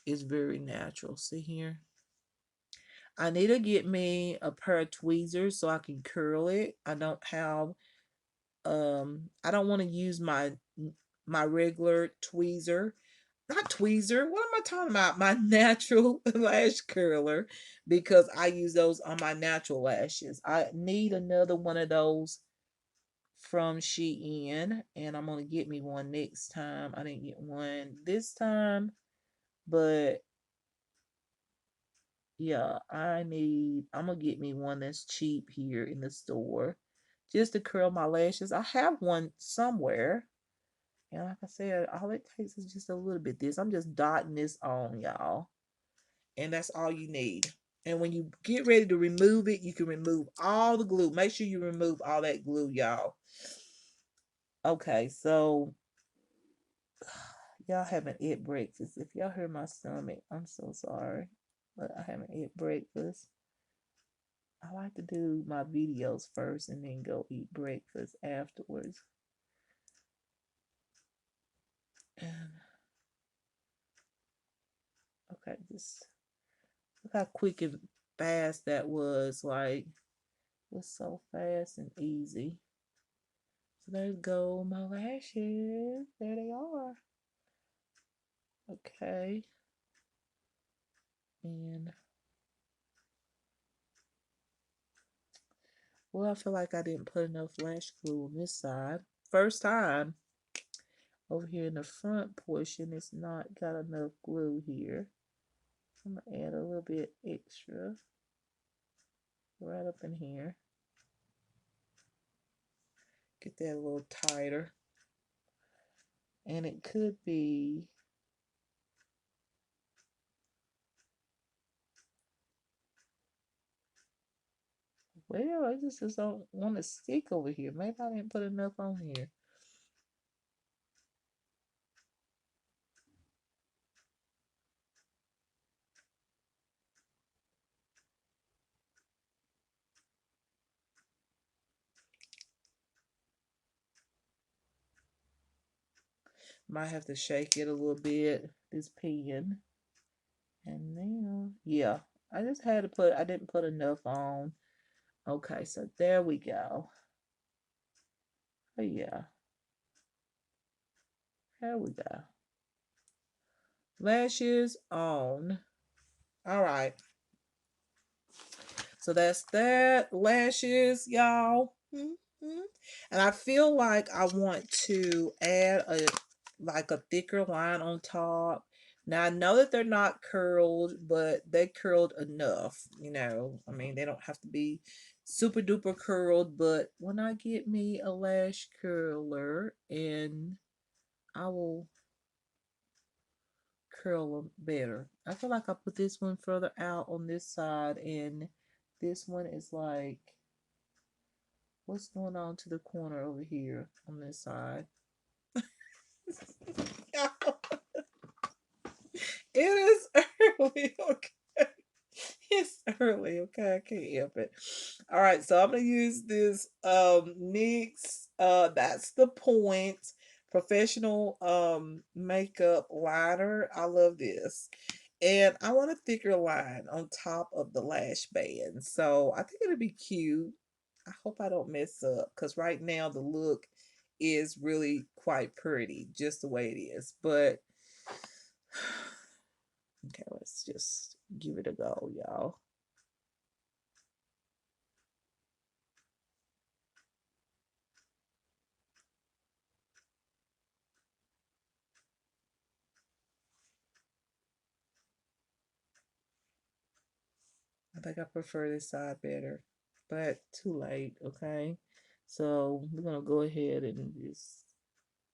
is very natural. See here? I need to get me a pair of tweezers so I can curl it. I don't want to use my regular tweezer. Not tweezer. What am I talking about? My natural lash curler, because I use those on my natural lashes. I need another one of those from Shein, and I'm gonna get me one next time. I didn't get one this time, but yeah, I'm gonna get me one that's cheap here in the store just to curl my lashes. I have one somewhere. And like I said, all it takes is just a little bit this. I'm just dotting this on, y'all. And that's all you need. And when you get ready to remove it, you can remove all the glue. Make sure you remove all that glue, y'all. Okay, so y'all haven't ate breakfast. If y'all heard my stomach, I'm so sorry. But I haven't ate breakfast. I like to do my videos first and then go eat breakfast afterwards. And okay, just look how quick and fast that was. Like, it was so fast and easy. So there go my lashes. There they are. Okay. And well, I feel like I didn't put enough lash glue on this side. First time. Over here in the front portion, it's not got enough glue here. I'm gonna add a little bit extra right up in here. Get that a little tighter. And it could be, well, I just don't want to stick over here. Maybe I didn't put enough on here. Might have to shake it a little bit, this pen. And now, yeah, I just had to put, I didn't put enough on. Okay, so there we go. Oh, yeah, there we go. Lashes on. All right. So that's that. Lashes, y'all. Mhm. And I feel like I want to add a thicker line on top. Now I know that they're not curled, but they curled enough. I mean, they don't have to be super duper curled, but when I get me a lash curler, and I will curl them better. I feel like I put this one further out on this side, and this one is like, what's going on to the corner over here on this side? It is early, okay? It's early, okay? I can't help it. All right, so I'm gonna use this NYX That's the Point professional makeup liner. I love this. And I want a thicker line on top of the lash band. So I think it'll be cute. I hope I don't mess up, because right now the look is really quite pretty just the way it is. But okay, let's just give it a go, y'all. I think I prefer this side better, but too late, okay? So we're gonna go ahead and just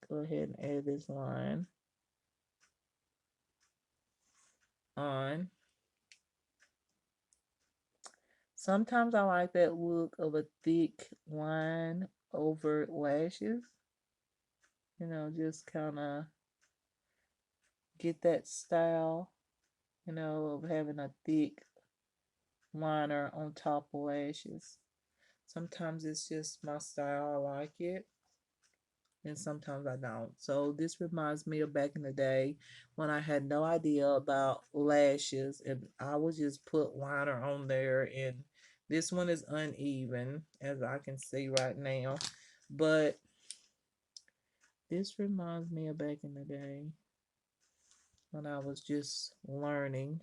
go ahead and add this line on. Sometimes I like that look of a thick line over lashes. Just kind of get that style, of having a thick liner on top of lashes. Sometimes it's just my style. I like it. And sometimes I don't. So this reminds me of back in the day when I had no idea about lashes, and I would just put liner on there, and this one is uneven, as I can see right now. But this reminds me of back in the day when I was just learning.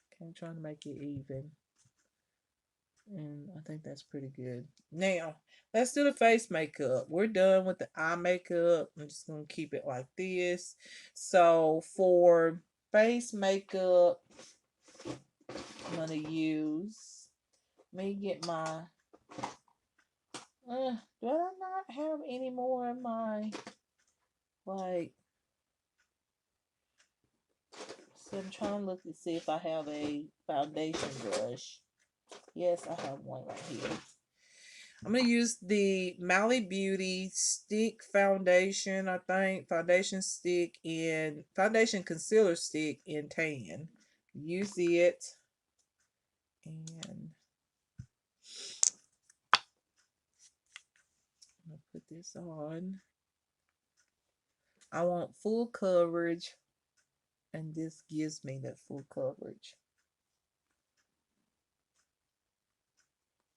Okay, I'm trying to make it even. And I think that's pretty good. Now, let's do the face makeup. We're done with the eye makeup. I'm just going to keep it like this. So, for face makeup, I'm going to use, let me get my, do I not have any more in my, like, so I'm trying to look to see if I have a foundation brush. Yes, I have one right here. I'm going to use the Mally Beauty Stick Foundation, I think. Foundation stick in, foundation concealer stick in tan. Use it. And I'm going to put this on. I want full coverage, and this gives me that full coverage.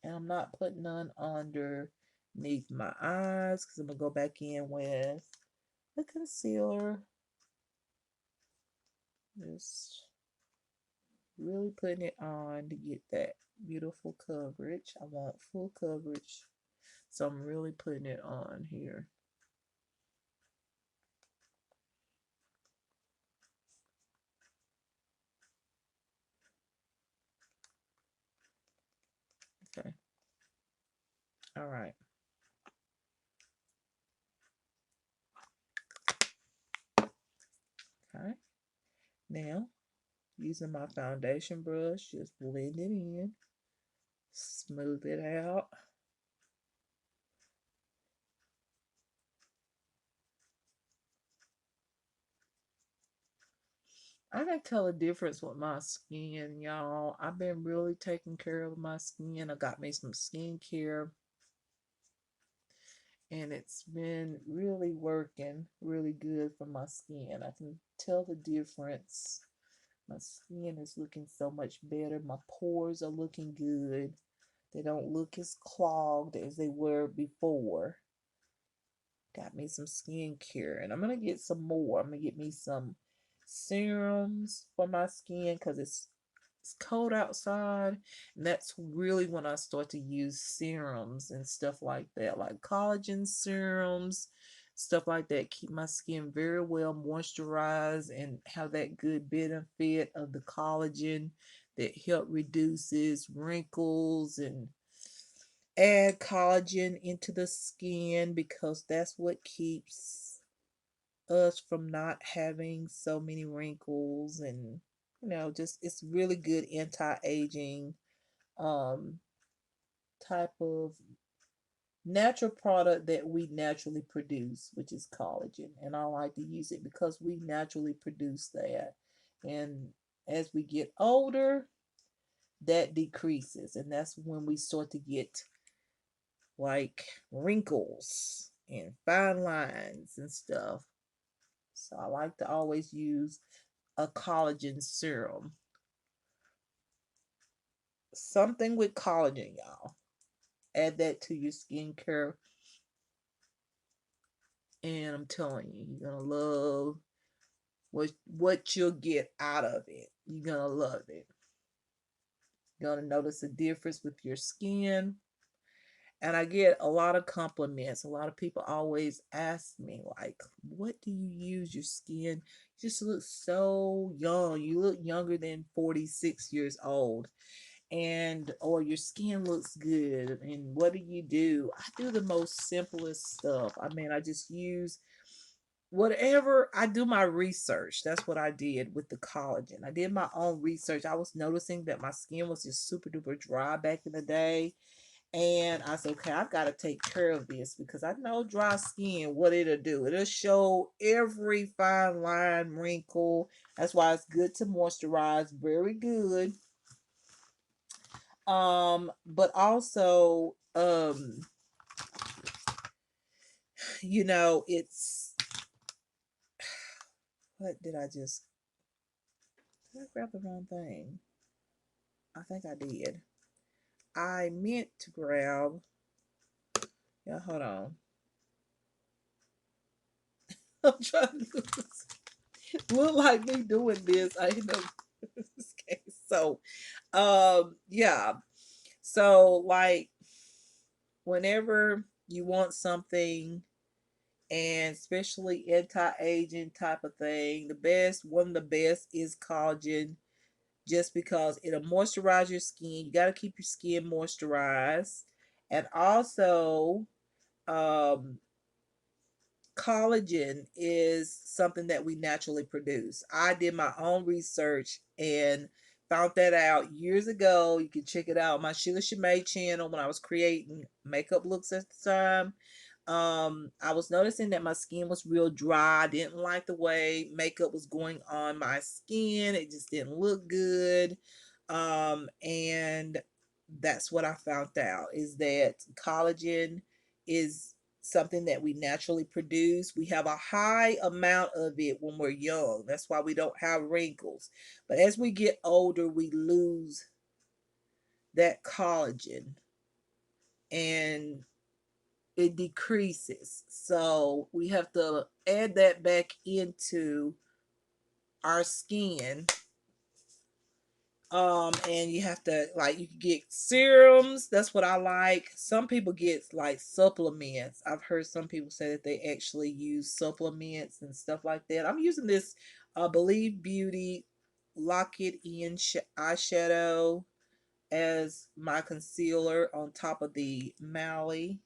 And I'm not putting none underneath my eyes, because I'm going to go back in with the concealer. Just really putting it on to get that beautiful coverage. I want full coverage, so I'm really putting it on here. Okay. All right. Okay. Now, using my foundation brush, just blend it in, smooth it out. I can tell a difference with my skin, y'all. I've been really taking care of my skin. I got me some skincare, And it's been really working really good for my skin. I can tell the difference. My skin is looking so much better. My pores are looking good. They don't look as clogged as they were before. Got me some skincare, and I'm gonna get some more. I'm gonna get me some serums for my skin because it's cold outside, and that's really when I start to use serums and stuff like that, like collagen serums, stuff like that. Keep my skin very well moisturized and have that good benefit of the collagen that help reduces wrinkles and add collagen into the skin because that's what keeps us from not having so many wrinkles and just it's really good anti-aging um type of natural product that we naturally produce, which is collagen, and I like to use it because we naturally produce that. And as we get older, that decreases, and that's when we start to get like wrinkles and fine lines and stuff. So I like to always use a collagen serum. Something with collagen, y'all. Add that to your skincare, and I'm telling you, you're gonna love what you'll get out of it. You're gonna love it. You're gonna notice a difference with your skin. And I get a lot of compliments. A lot of people always ask me, like, what do you use? Your skin just looks so young. You look younger than 46 years old. And or your skin looks good. And what do you do? I do the most simplest stuff. I mean, I just use whatever. I do my research. That's what I did with the collagen. I did my own research. I was noticing that my skin was just super duper dry back in the day, and I said, okay, I've got to take care of this because I know dry skin, what it'll do. It'll show every fine line, wrinkle. That's why it's good to moisturize. Very good. But also, it's what did I grab the wrong thing? I think I did. I meant to grab, yeah, hold on. I'm trying to look like me doing this. I know this case. So yeah. So like whenever you want something, and especially anti-aging type of thing, one of the best is collagen, just because it'll moisturize your skin. You got to keep your skin moisturized. And also, um, collagen is something that we naturally produce. I did my own research and found that out years ago. You can check it out on my Sheila Shimei channel when I was creating makeup looks at the time. I was noticing that my skin was real dry. I didn't like the way makeup was going on my skin. It just didn't look good. And that's what I found out is that collagen is something that we naturally produce. We have a high amount of it when we're young. That's why we don't have wrinkles. But as we get older, we lose that collagen and it decreases. So we have to add that back into our skin. And you have to, like, you can get serums. That's what I like. Some people get like supplements. I've heard some people say that they actually use supplements and stuff like that. I'm using this Believe Beauty Lock It In eyeshadow as my concealer on top of the Mally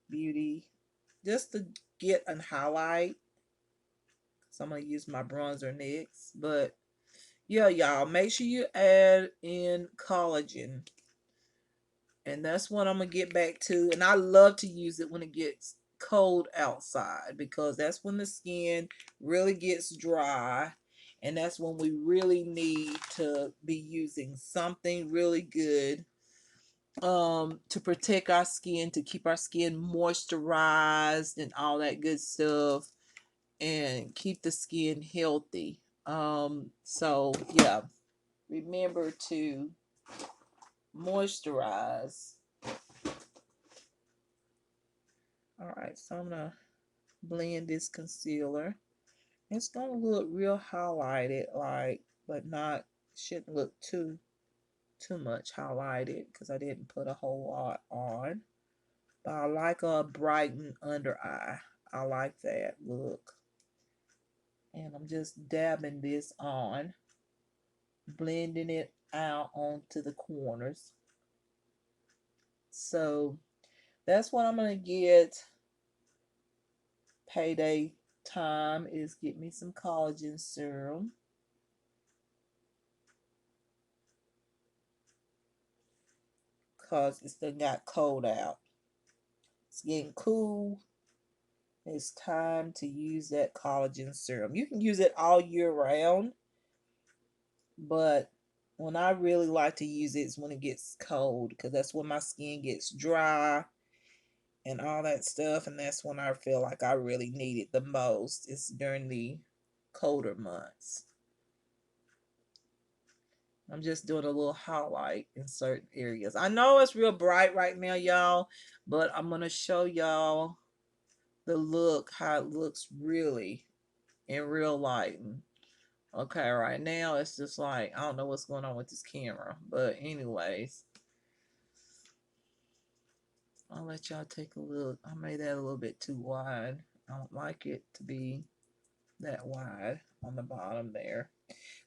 Beauty, just to get a highlight. So I'm gonna use my bronzer next. But yeah, y'all, make sure you add in collagen. And that's what I'm gonna get back to. And I love to use it when it gets cold outside because that's when the skin really gets dry. And that's when we really need to be using something really good to protect our skin, to keep our skin moisturized and all that good stuff, and keep the skin healthy. So yeah, remember to moisturize. All right, so I'm gonna blend this concealer. It's gonna look real highlighted, like, but not, shouldn't look too much highlighted because I didn't put a whole lot on. But I like a brightened under eye. I like that look. And I'm just dabbing this on, blending it out onto the corners. So that's what I'm gonna get payday time, is get me some collagen serum. Cause it's done got cold out. It's getting cool. It's time to use that collagen serum. You can use it all year round, but when I really like to use it is when it gets cold, because that's when my skin gets dry and all that stuff, and that's when I feel like I really need it the most. It's during the colder months. I'm just doing a little highlight in certain areas. I know it's real bright right now, y'all, but I'm going to show y'all the look, how it looks really in real light. Okay, right now it's just like, I don't know what's going on with this camera. But anyways, I'll let y'all take a look. I made that a little bit too wide. I don't like it to be that wide on the bottom there.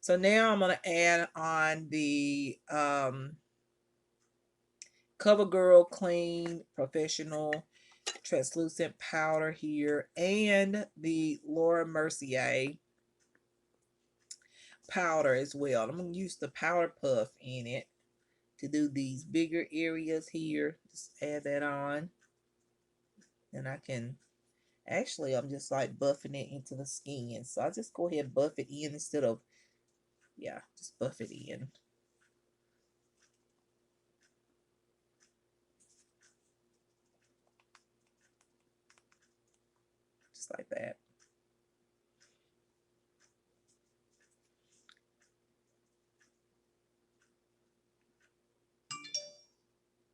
So now I'm going to add on the CoverGirl Clean Professional Translucent Powder here, and the Laura Mercier powder as well. I'm going to use the powder puff in it to do these bigger areas here. Just add that on. And I can, actually, I'm just like buffing it into the skin. So I just go ahead and buff it in instead of, yeah, just buff it in. Just like that.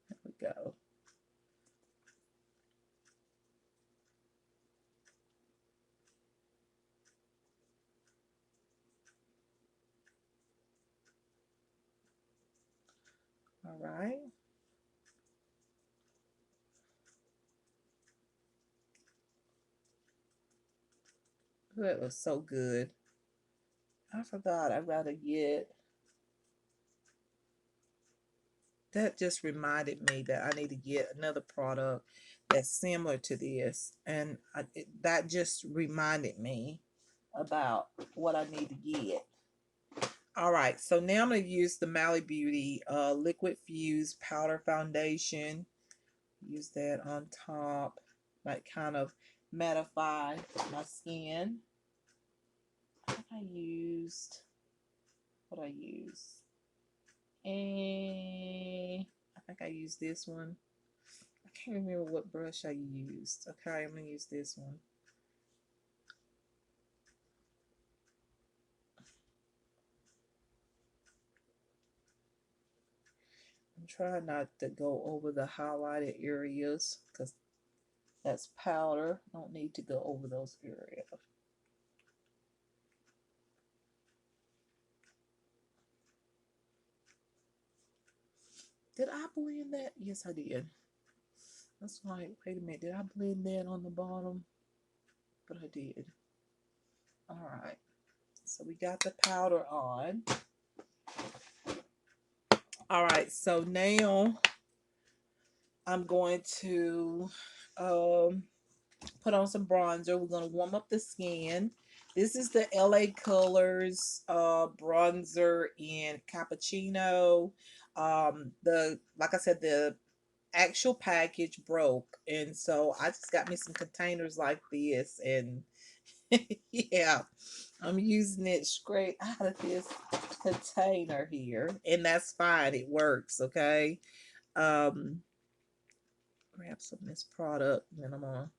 There we go. All right. That was so good. I forgot I gotta get, that just reminded me that I need to get another product that's similar to this. And that just reminded me about what I need to get. All right, so now I'm going to use the Mally Beauty Liquid Fuse Powder Foundation. Use that on top, like kind of mattify my skin. I think I used, what I used? And I think I used this one. I can't remember what brush I used. Okay, I'm going to use this one. I'm trying not to go over the highlighted areas because that's powder. Don't need to go over those areas. Did I blend that? Yes, I did. That's like, wait a minute. Did I blend that on the bottom? But I did. All right. So we got the powder on. All right. So now I'm going to put on some bronzer. We're going to warm up the skin. This is the LA Colors bronzer in cappuccino. The, like I said, the actual package broke, and so I just got me some containers like this, and yeah, I'm using it straight out of this container here, and that's fine. It works, okay? Grab some of this product, and then I'm gonna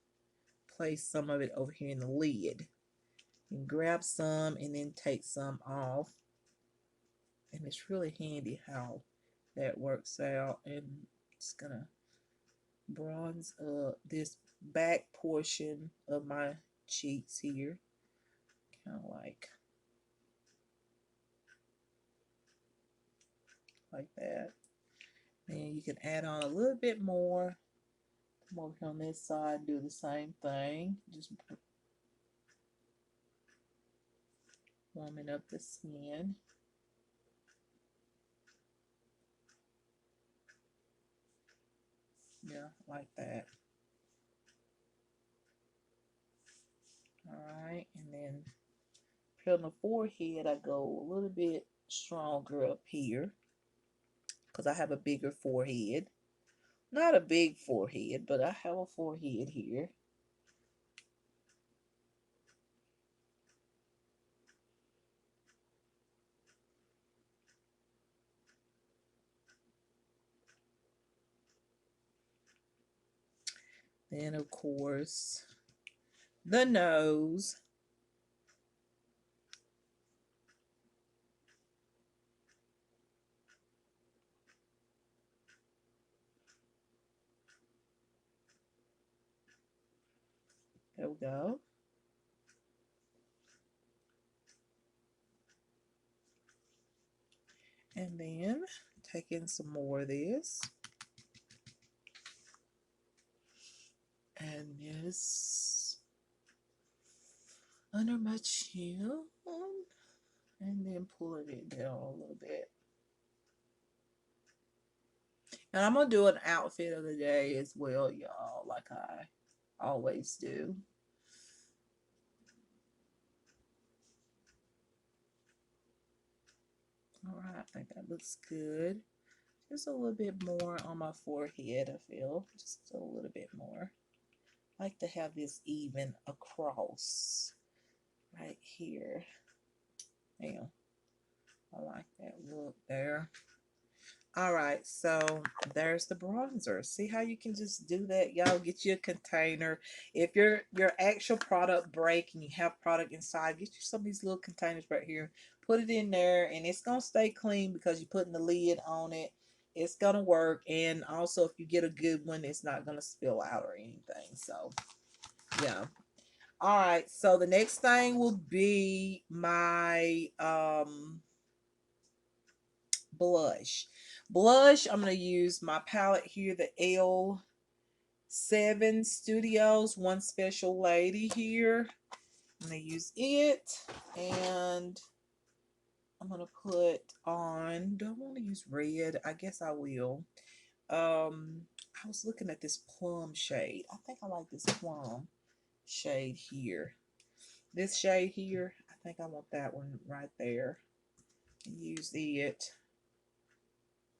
place some of it over here in the lid. And grab some and then take some off. And it's really handy how that works out. And it's gonna bronze up this back portion of my cheeks here. Kind of like that. And you can add on a little bit more. Come over here on this side, do the same thing. Just warming up the skin. Yeah, like that. Alright, and then here on the forehead, I go a little bit stronger up here because I have a bigger forehead. Not a big forehead, but I have a forehead here. Then, of course, the nose. There we go. And then take in some more of this. And this under my chin. And then pulling it down a little bit. And I'm going to do an outfit of the day as well, y'all, like I always do. Alright, I think that looks good. Just a little bit more on my forehead, I feel. Just a little bit more. I like to have this even across right here. Yeah, I like that look there. All right, so there's the bronzer. See how you can just do that, y'all? Get you a container. If your actual product break and you have product inside, get you some of these little containers right here. Put it in there, and it's gonna stay clean because you're putting the lid on it. It's gonna work, and also if you get a good one, it's not gonna spill out or anything. So yeah. All right, so the next thing will be my blush. Blush, I'm going to use my palette here, the L7 Studios, One Special Lady here. I'm going to use it, and I'm going to put on, do I want to use red? I guess I will. I was looking at this plum shade. I think I like this plum shade here. This shade here, I think I want that one right there. Use it.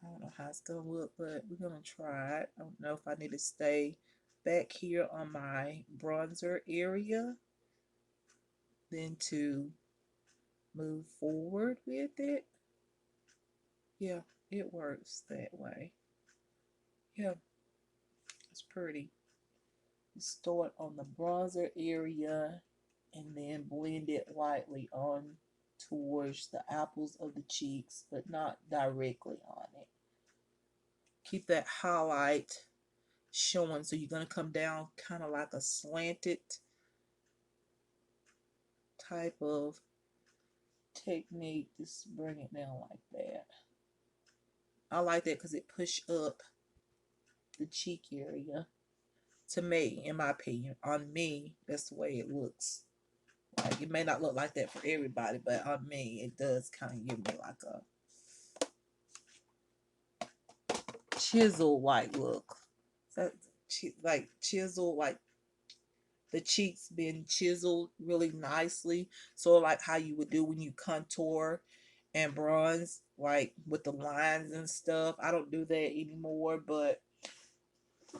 I don't know how it's going to look, but we're going to try it. I don't know if I need to stay back here on my bronzer area, then to move forward with it. Yeah, it works that way. Yeah, it's pretty. Start on the bronzer area and then blend it lightly on towards the apples of the cheeks, but not directly on it. Keep that highlight showing, so you're going to come down kind of like a slanted type of technique. Just bring it down like that. I like that because it push up the cheek area. To me, in my opinion, on me, that's the way it looks. Like, it may not look like that for everybody, but on me, it does kind of give me like a chisel-like look. That, like chisel, like the cheeks being chiseled really nicely. So like how you would do when you contour and bronze, like with the lines and stuff. I don't do that anymore, but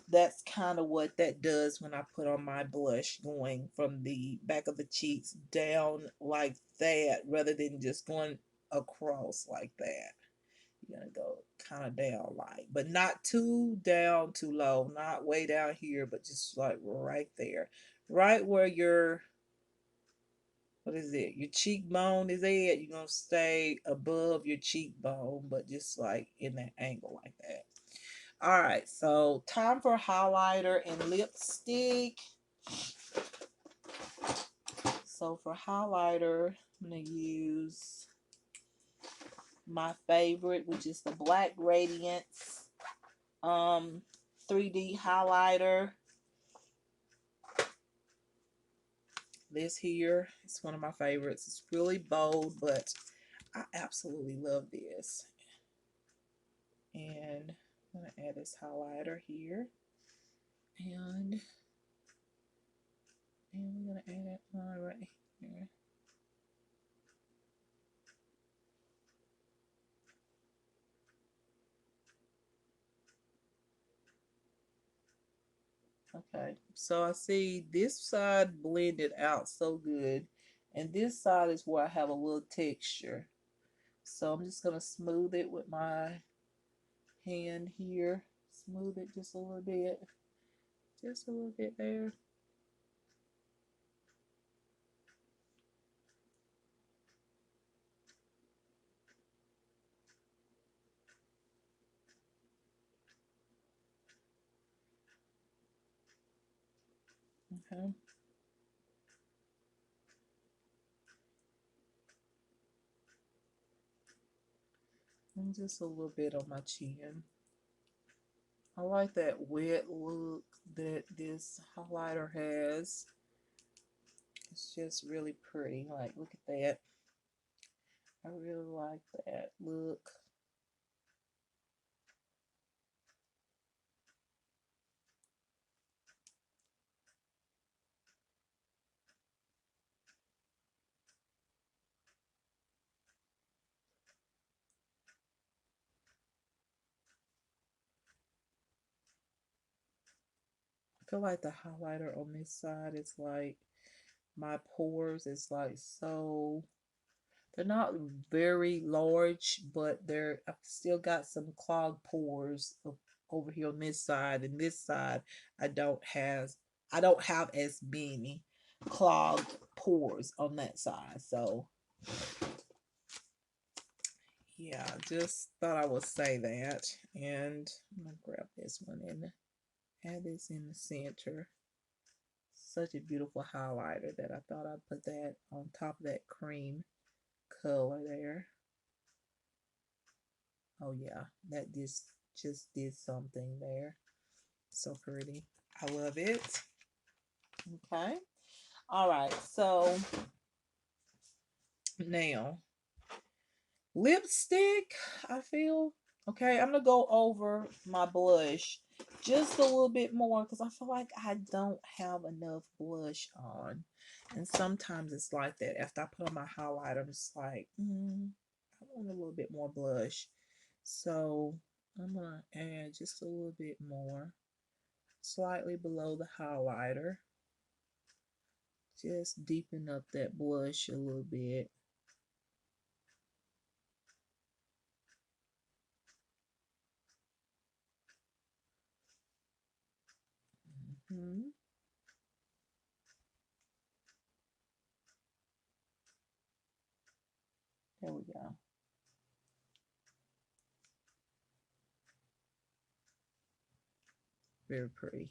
that's kind of what that does when I put on my blush, going from the back of the cheeks down like that rather than just going across like that. gonna go kind of down light, but not too down, too low, not way down here, but just like right there, right where your, what is it? Your cheekbone is at. You're gonna stay above your cheekbone, but just like in that angle like that. All right, so time for highlighter and lipstick. So for highlighter, I'm gonna use my favorite, which is the Black Radiance 3D highlighter. This here is one of my favorites. It's really bold, but I absolutely love this. And I'm going to add this highlighter here. And I'm going to add it right here. Okay, so I see this side blended out so good. And this side is where I have a little texture. So I'm just going to smooth it with my hand here. Smooth it just a little bit. Just a little bit there. Okay. And just a little bit on my chin. I like that wet look that this highlighter has. It's just really pretty. Like, look at that. I really like that look. I feel like the highlighter on this side is like my pores is like so, they're not very large, but I've still got some clogged pores over here on this side, and this side I don't have as many clogged pores on that side. So yeah, just thought I would say that. And I'm gonna grab this one and add this in the center. Such a beautiful highlighter that I thought I'd put that on top of that cream color there. Oh yeah, that just did something there. So pretty. I love it. Okay. All right. So now lipstick, I feel. Okay, I'm gonna go over my blush just a little bit more because I feel like I don't have enough blush on. And sometimes it's like that. After I put on my highlighter, I'm just like, I want a little bit more blush. So I'm gonna add just a little bit more, slightly below the highlighter. Just deepen up that blush a little bit. Hmm. There we go. Very pretty.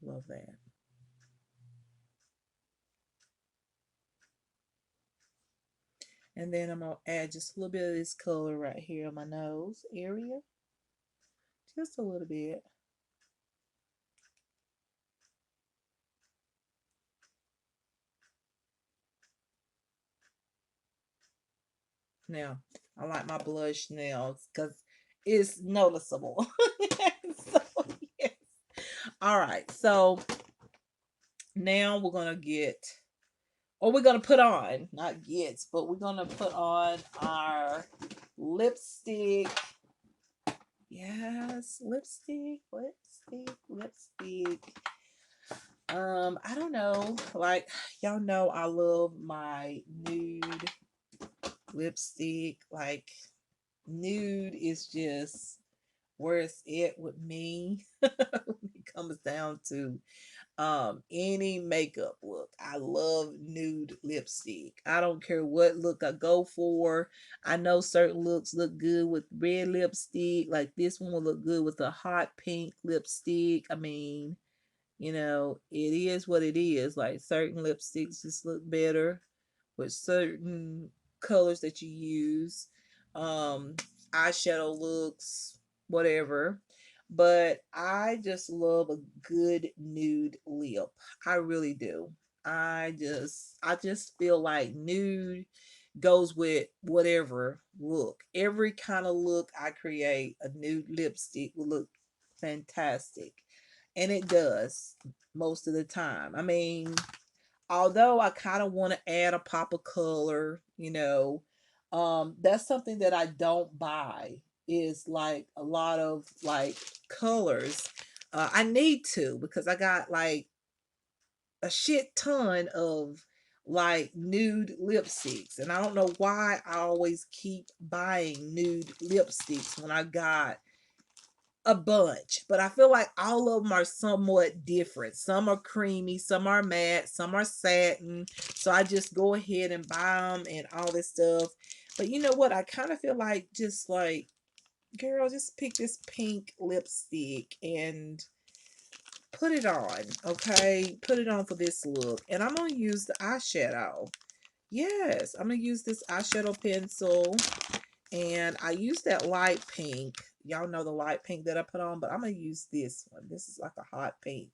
Love that. And then I'm going to add just a little bit of this color right here on my nose area. Just a little bit. Now, I like my blush nails because it's noticeable. So, yes. All right. So now we're going to get, or we're going to put on, not get, but we're going to put on our lipstick. Yes, lipstick, lipstick, lipstick. I don't know. Like y'all know I love my nude lipstick. Like nude is just where it's at with me when it comes down to any makeup look. I love nude lipstick. I don't care what look I go for. I know certain looks look good with red lipstick. Like this one will look good with a hot pink lipstick. I mean, it is what it is. Like certain lipsticks just look better with certain colors that you use. Um, eyeshadow looks, whatever. But I just love a good nude lip. I really do. I just feel like nude goes with whatever look. Every kind of look I create, a nude lipstick will look fantastic. And it does most of the time. I mean, although I kind of want to add a pop of color, that's something that I don't buy is like a lot of like colors. I need to because I got like a shit ton of like nude lipsticks, and I don't know why I always keep buying nude lipsticks when I got a bunch, but I feel like all of them are somewhat different. Some are creamy, some are matte, some are satin. So I just go ahead and buy them and all this stuff. But you know what? I kind of feel like just like, girl, just pick this pink lipstick and put it on, okay? Put it on for this look. And I'm going to use the eyeshadow. Yes, I'm going to use this eyeshadow pencil, and I use that light pink. Y'all know the light pink that I put on, but I'm going to use this one. This is like a hot pink.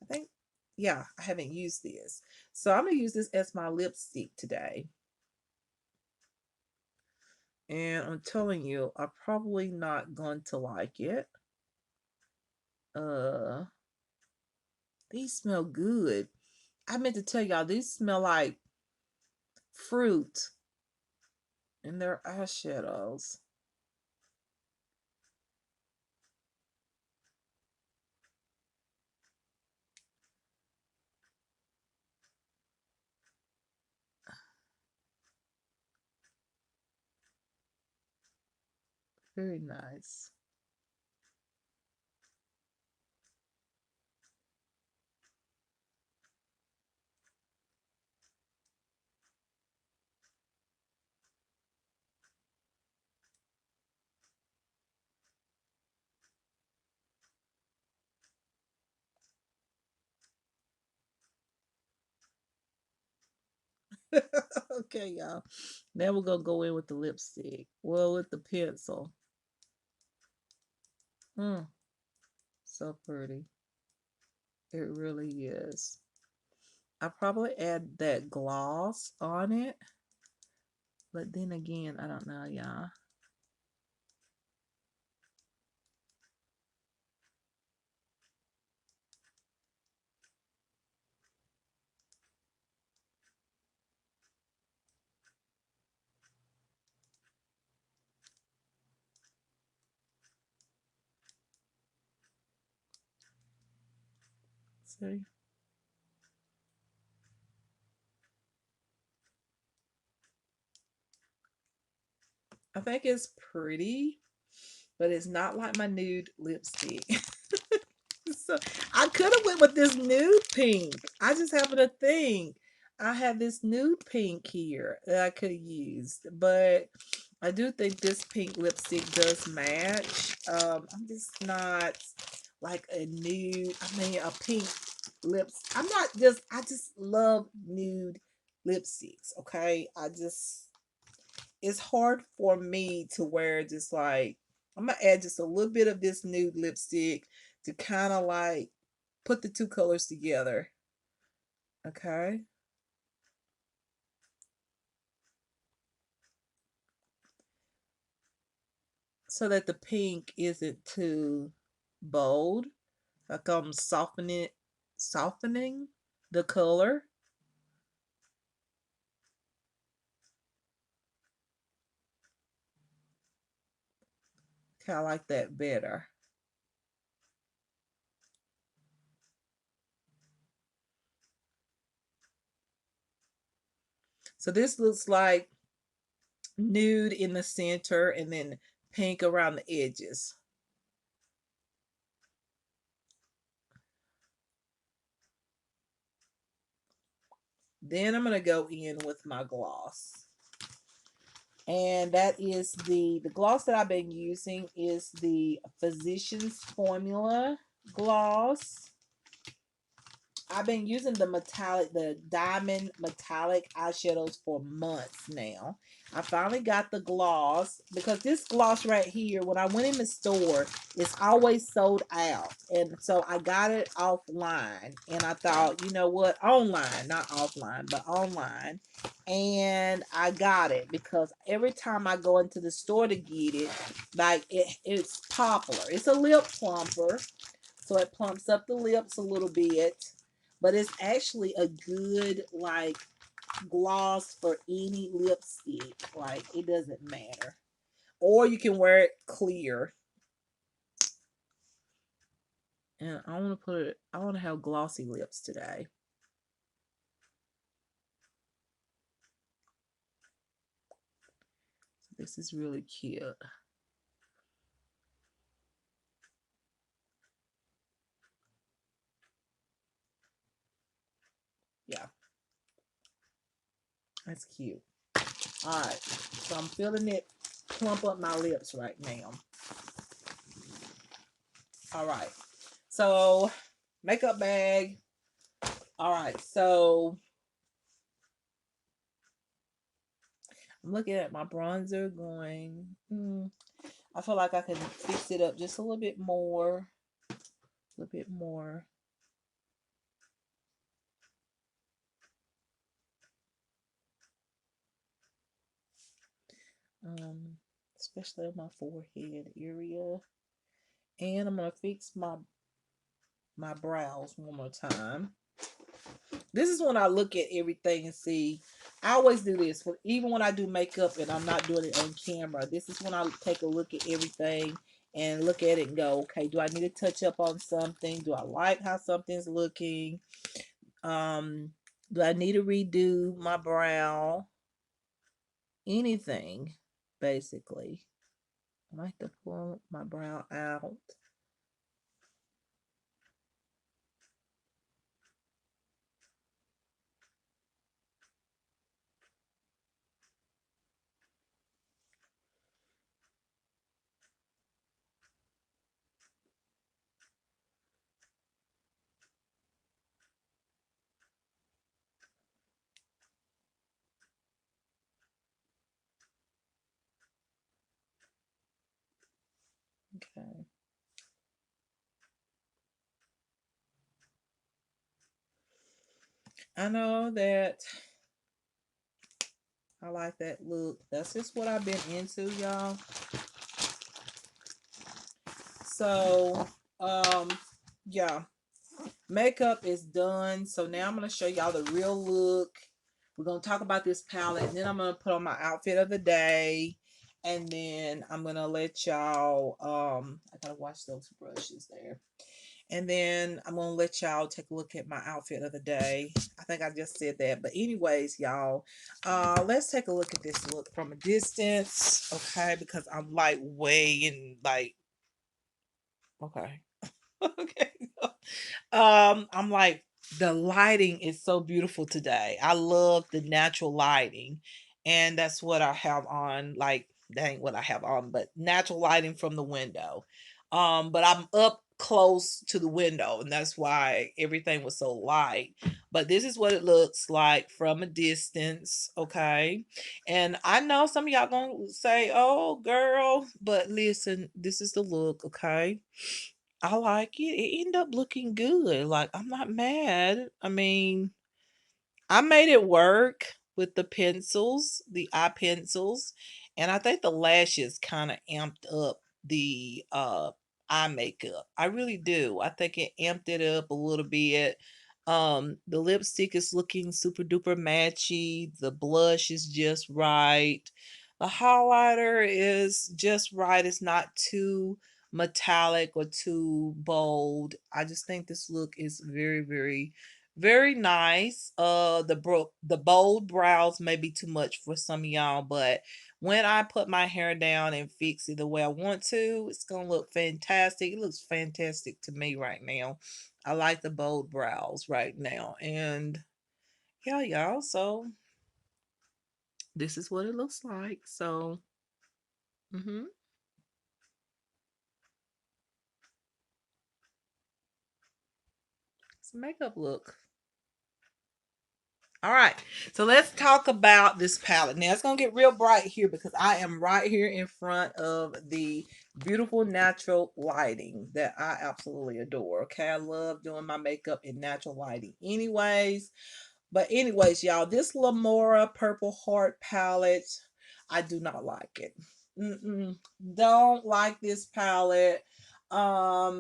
I think, yeah, I haven't used this. So I'm going to use this as my lipstick today. And I'm telling you, I'm probably not going to like it. Uh, these smell good. I meant to tell y'all, these smell like fruit, and they're eyeshadows. Very nice. Okay, y'all. Now we're gonna go in with the lipstick. Well, with the pencil. Mm, so pretty. It really is. I probably add that gloss on it, but then again, I don't know, y'all. See, I think it's pretty, but it's not like my nude lipstick. So I could have went with this nude pink. I just happen to think I have this nude pink here that I could have used, but I do think this pink lipstick does match. I'm just not like a nude. I mean, a pink lips. I'm not just. I just love nude lipsticks. Okay, I just. It's hard for me to wear just like. I'm gonna add just a little bit of this nude lipstick to kind of like put the two colors together. Okay, so that the pink isn't too bold. Like I'm softening the color. Kind of like that better. So this looks like nude in the center and then pink around the edges. Then I'm going to go in with my gloss. And that is the gloss that I've been using is the Physicians Formula gloss. I've been using the diamond metallic eyeshadows for months now. I finally got the gloss because this gloss right here, when I went in the store, it's always sold out. And so I got it offline. And I thought, you know what? Online, not offline, but online. And I got it because every time I go into the store to get it, like it's popular. It's a lip plumper. So it plumps up the lips a little bit, but it's actually a good like gloss for any lipstick. Like it doesn't matter. Or you can wear it clear. And I want to I want to have glossy lips today. This is really cute. Yeah, that's cute. All right, so I'm feeling it plump up my lips right now. All right, so makeup bag. All right, so I'm looking at my bronzer going, I feel like I can fix it up just a little bit more. A little bit more. Um, Especially on my forehead area. And I'm gonna fix my brows one more time. This is when I look at everything and see. I always do this, even when I do makeup and I'm not doing it on camera. This is when I take a look at everything and look at it and go, okay, do I need to touch up on something? Do I like how something's looking? Do I need to redo my brow? Anything, basically. I like to pull my brow out. Okay. I know that I like that look. That's just what I've been into, y'all. So, yeah. Makeup is done. So now I'm going to show y'all the real look. We're going to talk about this palette. And then I'm going to put on my outfit of the day. And then I'm going to let y'all, I got to wash those brushes there. And then I'm going to let y'all take a look at my outfit of the day. I think I just said that. But anyways, y'all, let's take a look at this look from a distance. Okay, because I'm like way in like, okay. Okay. I'm like, the lighting is so beautiful today. I love the natural lighting. And that's what I have on. Like, that ain't what I have on, but natural lighting from the window. But I'm up close to the window, and that's why everything was so light. But this is what it looks like from a distance, okay? And I know some of y'all gonna say, oh girl, but listen, this is the look, okay? I like it. It ended up looking good. Like, I'm not mad. I mean, I made it work with the pencils, the eye pencils, and I think the lashes kind of amped up the eye makeup. I really do. I think it amped it up a little bit. The lipstick is looking super duper matchy. The blush is just right. The highlighter is just right. It's not too metallic or too bold. I just think this look is very, very, Very nice. The bold brows may be too much for some of y'all, but when I put my hair down and fix it the way I want to, it's gonna look fantastic. It looks fantastic to me right now. I like the bold brows right now. And yeah, y'all, so this is what it looks like. So mm-hmm. It's a makeup look. All right, so let's talk about this palette. Now it's gonna get real bright here because I am right here in front of the beautiful natural lighting that I absolutely adore. Okay, I love doing my makeup in natural lighting anyways. But anyways, y'all, this lamora purple heart palette, I do not like it. Mm-mm, don't like this palette. I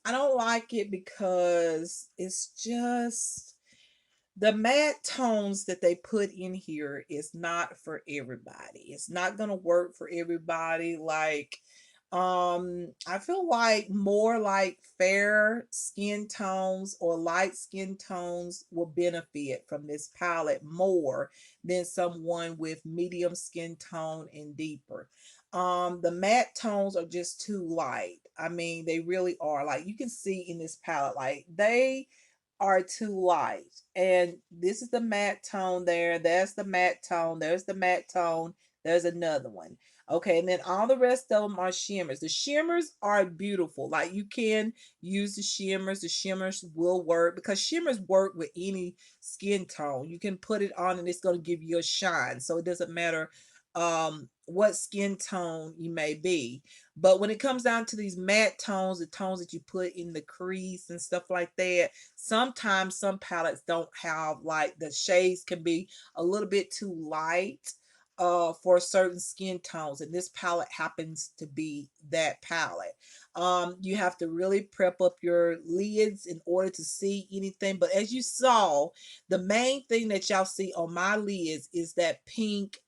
don't like it because it's just the matte tones that they put in here is not for everybody. It's not going to work for everybody. Like I feel like more like fair skin tones or light skin tones will benefit from this palette more than someone with medium skin tone and deeper. The matte tones are just too light. I mean, they really are. Like you can see in this palette, like they are too light. And this is the matte tone there. There's the matte tone. There's the matte tone. There's another one. Okay, and then all the rest of them are shimmers. The shimmers are beautiful. Like you can use the shimmers. The shimmers will work because shimmers work with any skin tone. You can put it on and it's going to give you a shine. So it doesn't matter what skin tone you may be. But when it comes down to these matte tones, the tones that you put in the crease and stuff like that, sometimes some palettes don't have, like, the shades can be a little bit too light for certain skin tones, and this palette happens to be that palette. You have to really prep up your lids in order to see anything, but as you saw, the main thing that y'all see on my lids is that pink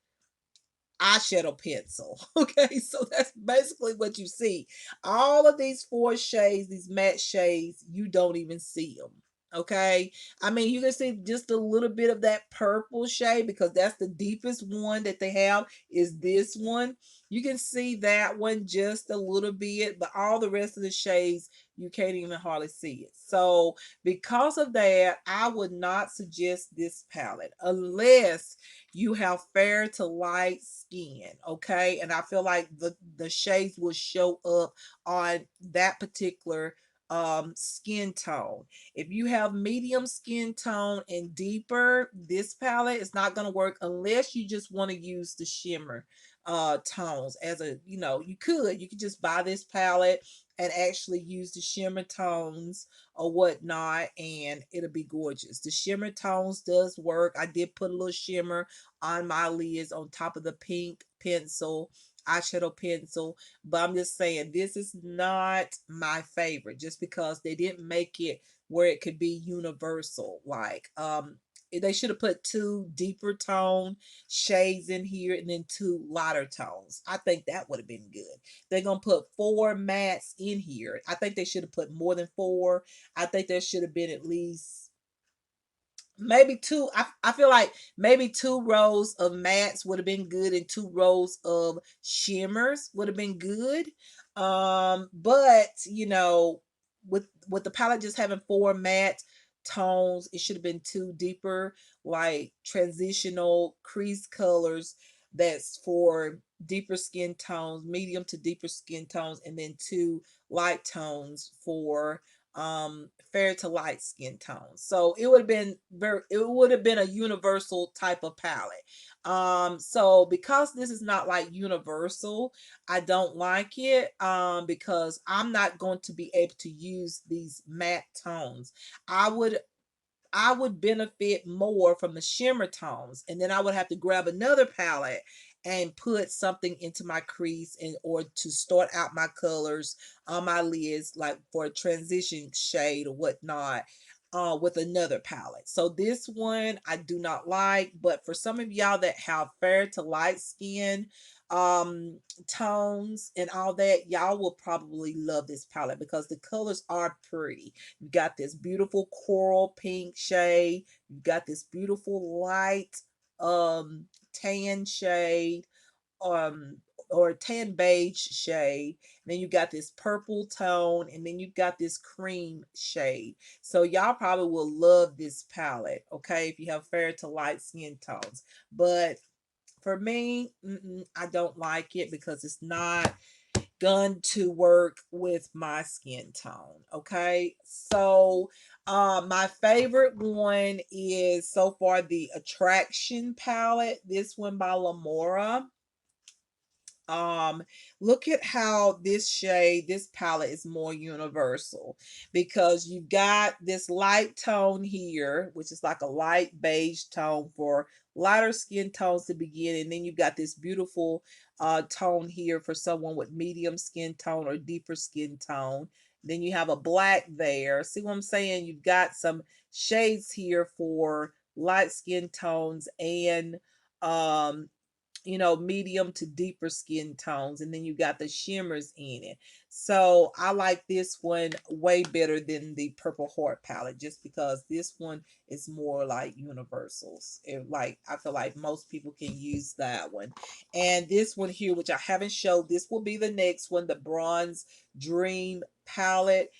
eyeshadow pencil. Okay, so that's basically what you see. All of these four shades, these matte shades, you don't even see them. Okay, I mean, you can see just a little bit of that purple shade because that's the deepest one that they have is this one. You can see that one just a little bit, but all the rest of the shades you can't even hardly see it. So because of that, I would not suggest this palette unless you have fair to light skin. Okay, and I feel like the shades will show up on that particular skin tone. If you have medium skin tone and deeper, this palette is not going to work unless you just want to use the shimmer tones as a, you could just buy this palette and actually use the shimmer tones or whatnot, and it'll be gorgeous. The shimmer tones does work. I did put a little shimmer on my lids on top of the pink pencil, eyeshadow pencil. But I'm just saying, this is not my favorite just because they didn't make it where it could be universal. Like, they should have put two deeper tone shades in here and then two lighter tones. I think that would have been good. They're gonna put four mattes in here. I think they should have put more than four. I think there should have been at least maybe two. I feel like maybe two rows of mattes would have been good and two rows of shimmers would have been good. But with the palette just having four matte tones, it should have been two deeper, like transitional crease colors that's for deeper skin tones, medium to deeper skin tones, and then two light tones for fair to light skin tones. So it would have been a universal type of palette. So because this is not like universal, I don't like it because I'm not going to be able to use these matte tones. I would benefit more from the shimmer tones, and then I would have to grab another palette and put something into my crease and or to start out my colors on my lids, like for a transition shade or whatnot, with another palette. So this one I do not like, but for some of y'all that have fair to light skin, um tones and all that, y'all will probably love this palette because the colors are pretty. You got this beautiful coral pink shade, you got this beautiful light tan shade, um or tan beige shade, and then you got this purple tone, and then you got this cream shade. So y'all probably will love this palette, okay, if you have fair to light skin tones. But for me, I don't like it because it's not going to work with my skin tone. Okay, so my favorite one is so far the Attraction palette. This one by Lamora. um Look at how this palette is more universal, because you've got this light tone here, which is like a light beige tone for lighter skin tones to begin, and then you've got this beautiful tone here for someone with medium skin tone or deeper skin tone. Then you have a black there. See what I'm saying? You've got some shades here for light skin tones and um medium to deeper skin tones, and then you got the shimmers in it. So I like this one way better than the Purple Heart palette, just because this one is more like universals. Like, I feel like most people can use that one. And this one here, which I haven't showed, this will be the next one, the Bronze Dream palette.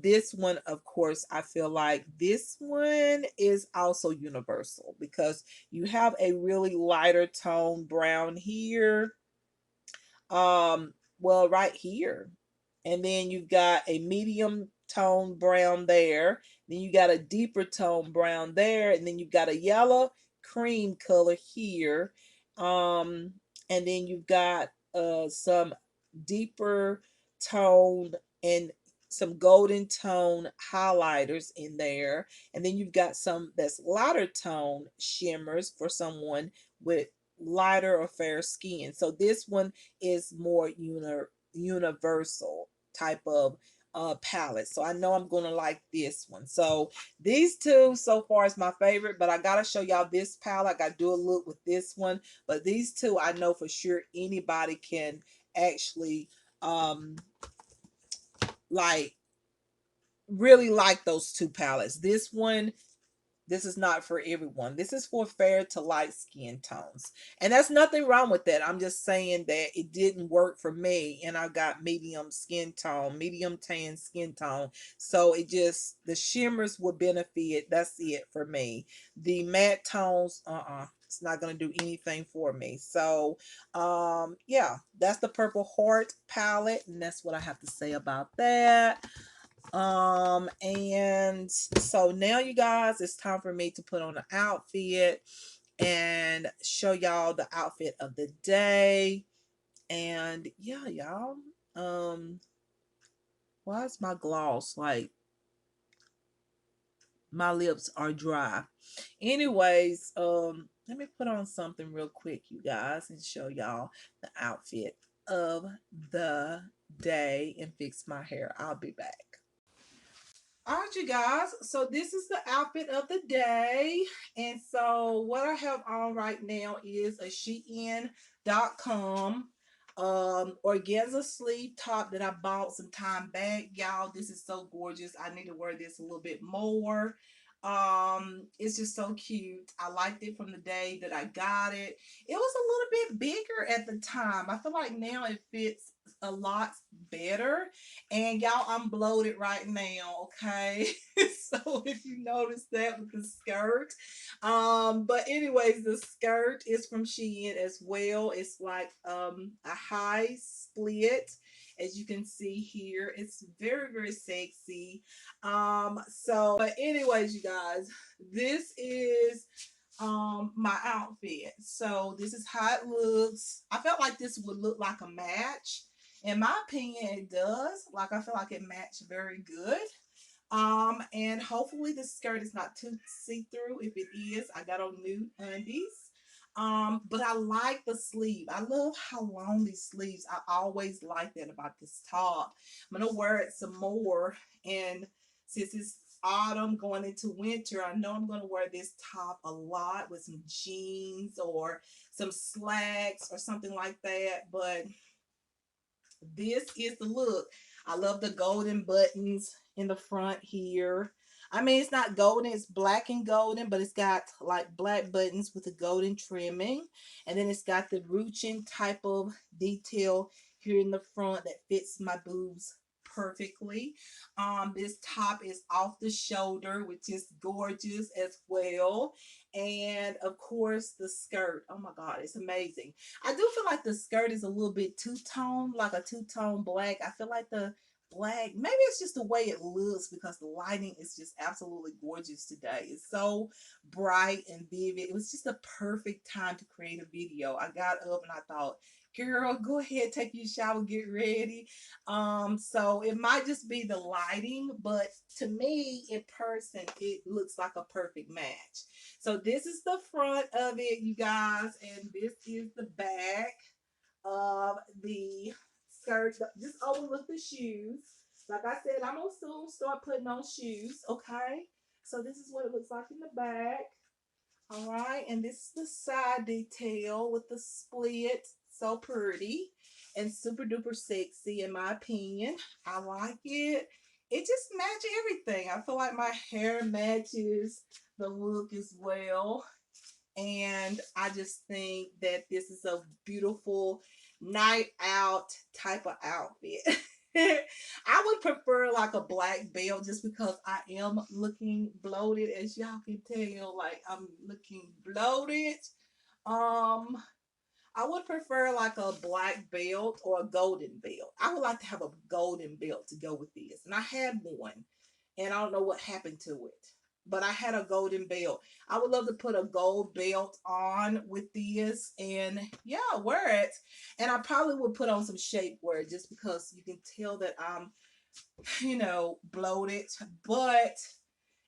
This one, of course, I feel like this one is also universal, because you have a really lighter tone brown here, well, right here, and then you've got a medium tone brown there, then you got a deeper tone brown there, and then you've got a yellow cream color here, um and then you've got some deeper tone and some golden tone highlighters in there, and then you've got some that's lighter tone shimmers for someone with lighter or fair skin. So this one is more universal type of palette. So I know I'm gonna like this one. So these two so far is my favorite, but I gotta show y'all this palette. I gotta do a look with this one. But these two I know for sure anybody can actually like really like those two palettes. This is not for everyone. This is for fair to light skin tones. And there's nothing wrong with that. I'm just saying that it didn't work for me. And I got medium skin tone, medium tan skin tone. So the shimmers will benefit. That's it for me. The matte tones, it's not going to do anything for me. So, yeah, that's the Purple Heart palette. And that's what I have to say about that. And so now, you guys, it's time for me to put on an outfit and show y'all the outfit of the day. And yeah, y'all, why is my gloss like my lips are dry? Anyways, let me put on something real quick, you guys, and show y'all the outfit of the day and fix my hair. I'll be back. All right, you guys. So this is the outfit of the day. And so what I have on right now is a Shein.com organza sleeve top that I bought some time back. Y'all, this is so gorgeous. I need to wear this a little bit more. It's just so cute. I liked it from the day that I got it. It was a little bit bigger at the time. I feel like now it fits a lot better. And y'all, I'm bloated right now, okay? So if you notice that with the skirt. But anyways, the skirt is from Shein as well. It's like a high split. As you can see here, it's very, very sexy. But anyways, you guys, this is my outfit. So this is how it looks. I felt like this would look like a match. In my opinion, it does. Like, I feel like it matched very good. And hopefully the skirt is not too see-through. If it is, I got on nude undies. But I like the sleeve. I love how long these sleeves. I always like that about this top. I'm gonna wear it some more, and since it's autumn going into winter, I know I'm going to wear this top a lot with some jeans or some slacks or something like that. But this is the look. I love the golden buttons in the front here. I mean, it's not golden, it's black and golden, but it's got like black buttons with a golden trimming. And then it's got the ruching type of detail here in the front that fits my boobs perfectly. This top is off the shoulder, which is gorgeous as well. And of course, the skirt. Oh my God, it's amazing. I do feel like the skirt is a little bit two-tone, like a two-tone black. I feel like the black, maybe it's just the way it looks because the lighting is just absolutely gorgeous today. It's so bright and vivid. It was just a perfect time to create a video. I got up and I thought, girl, go ahead, take your shower, get ready. So it might just be the lighting, but to me in person it looks like a perfect match. So this is the front of it, you guys, and this is the back of the skirt. Just overlook the shoes. Like I said, I'm gonna soon start putting on shoes. Okay, so this is what it looks like in the back. All right, and this is the side detail with the split. So pretty and super duper sexy in my opinion. I like it. It just matches everything. I feel like my hair matches the look as well. And I just think that this is a beautiful night out type of outfit. I would prefer like a black belt just because I am looking bloated, as y'all can tell. Like I'm looking bloated. Um, I would prefer like a black belt or a golden belt. I would like to have a golden belt to go with this. And I had one and I don't know what happened to it. But I had a golden belt. I would love to put a gold belt on with this and yeah, wear it. And I probably would put on some shapewear just because you can tell that I'm, bloated. But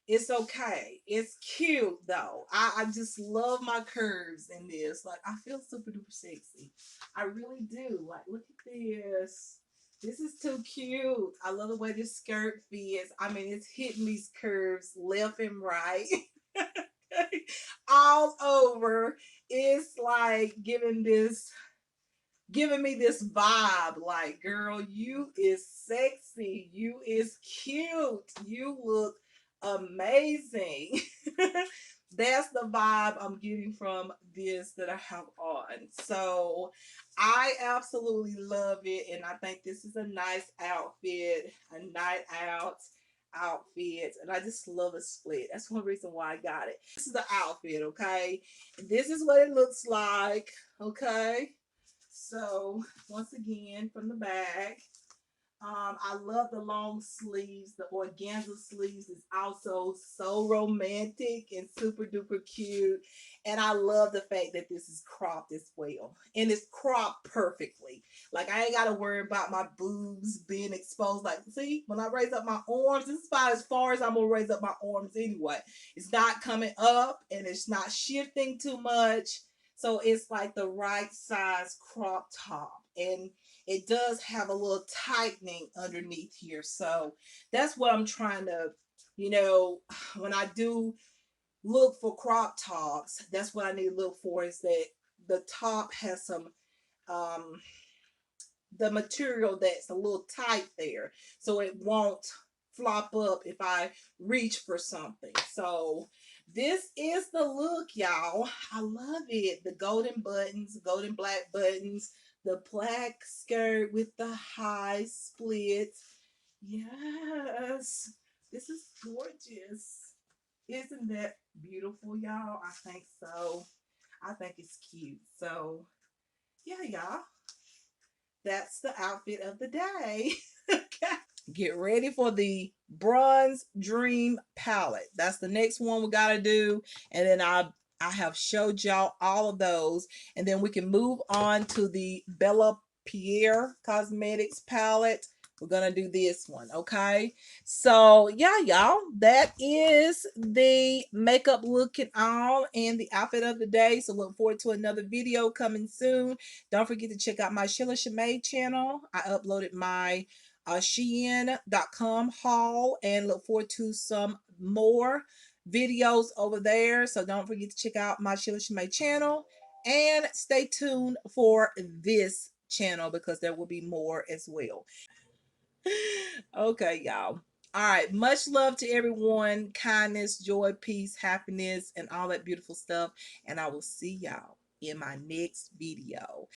it's okay. It's cute though. I just love my curves in this. Like I feel super duper sexy. I really do. Like look at this. This is too cute. I love the way this skirt fits. I mean, it's hitting these curves left and right. All over. It's like giving me this vibe like, girl, you is sexy, you is cute, you look amazing. That's the vibe I'm getting from this that I have on. So I absolutely love it, and I think this is a nice outfit, a night out outfit, and I just love a split. That's one reason why I got it. This is the outfit, okay? This is what it looks like, okay? So once again, from the back, I love the long sleeves. The organza sleeves is also so romantic and super duper cute. And I love the fact that this is cropped as well. And it's cropped perfectly. Like I ain't got to worry about my boobs being exposed. Like, see, when I raise up my arms, this is about as far as I'm going to raise up my arms anyway. It's not coming up and it's not shifting too much. So it's like the right size crop top. And it does have a little tightening underneath here. So that's what I'm trying to, when I do look for crop tops, that's what I need to look for is that the top has some um the material that's a little tight there so it won't flop up if I reach for something. So this is the look, y'all. I love it. The golden buttons, golden black buttons, the black skirt with the high splits. Yes, this is gorgeous. Isn't that beautiful, y'all? I think so. I think it's cute. So yeah, y'all, that's the outfit of the day. Okay. Get ready for the Bronze Dream palette. That's the next one we got to do. And then I have showed y'all all of those. And then we can move on to the Bella Pierre Cosmetics palette. We're going to do this one, okay? So, yeah, y'all, that is the makeup look and all and the outfit of the day. So, look forward to another video coming soon. Don't forget to check out my Sheila Shimay channel. I uploaded my Shein.com haul, and look forward to some more videos over there. So don't forget to check out my Sheila Shimay channel and stay tuned for this channel because there will be more as well. Okay, y'all. All right. Much love to everyone. Kindness, joy, peace, happiness, and all that beautiful stuff. And I will see y'all in my next video.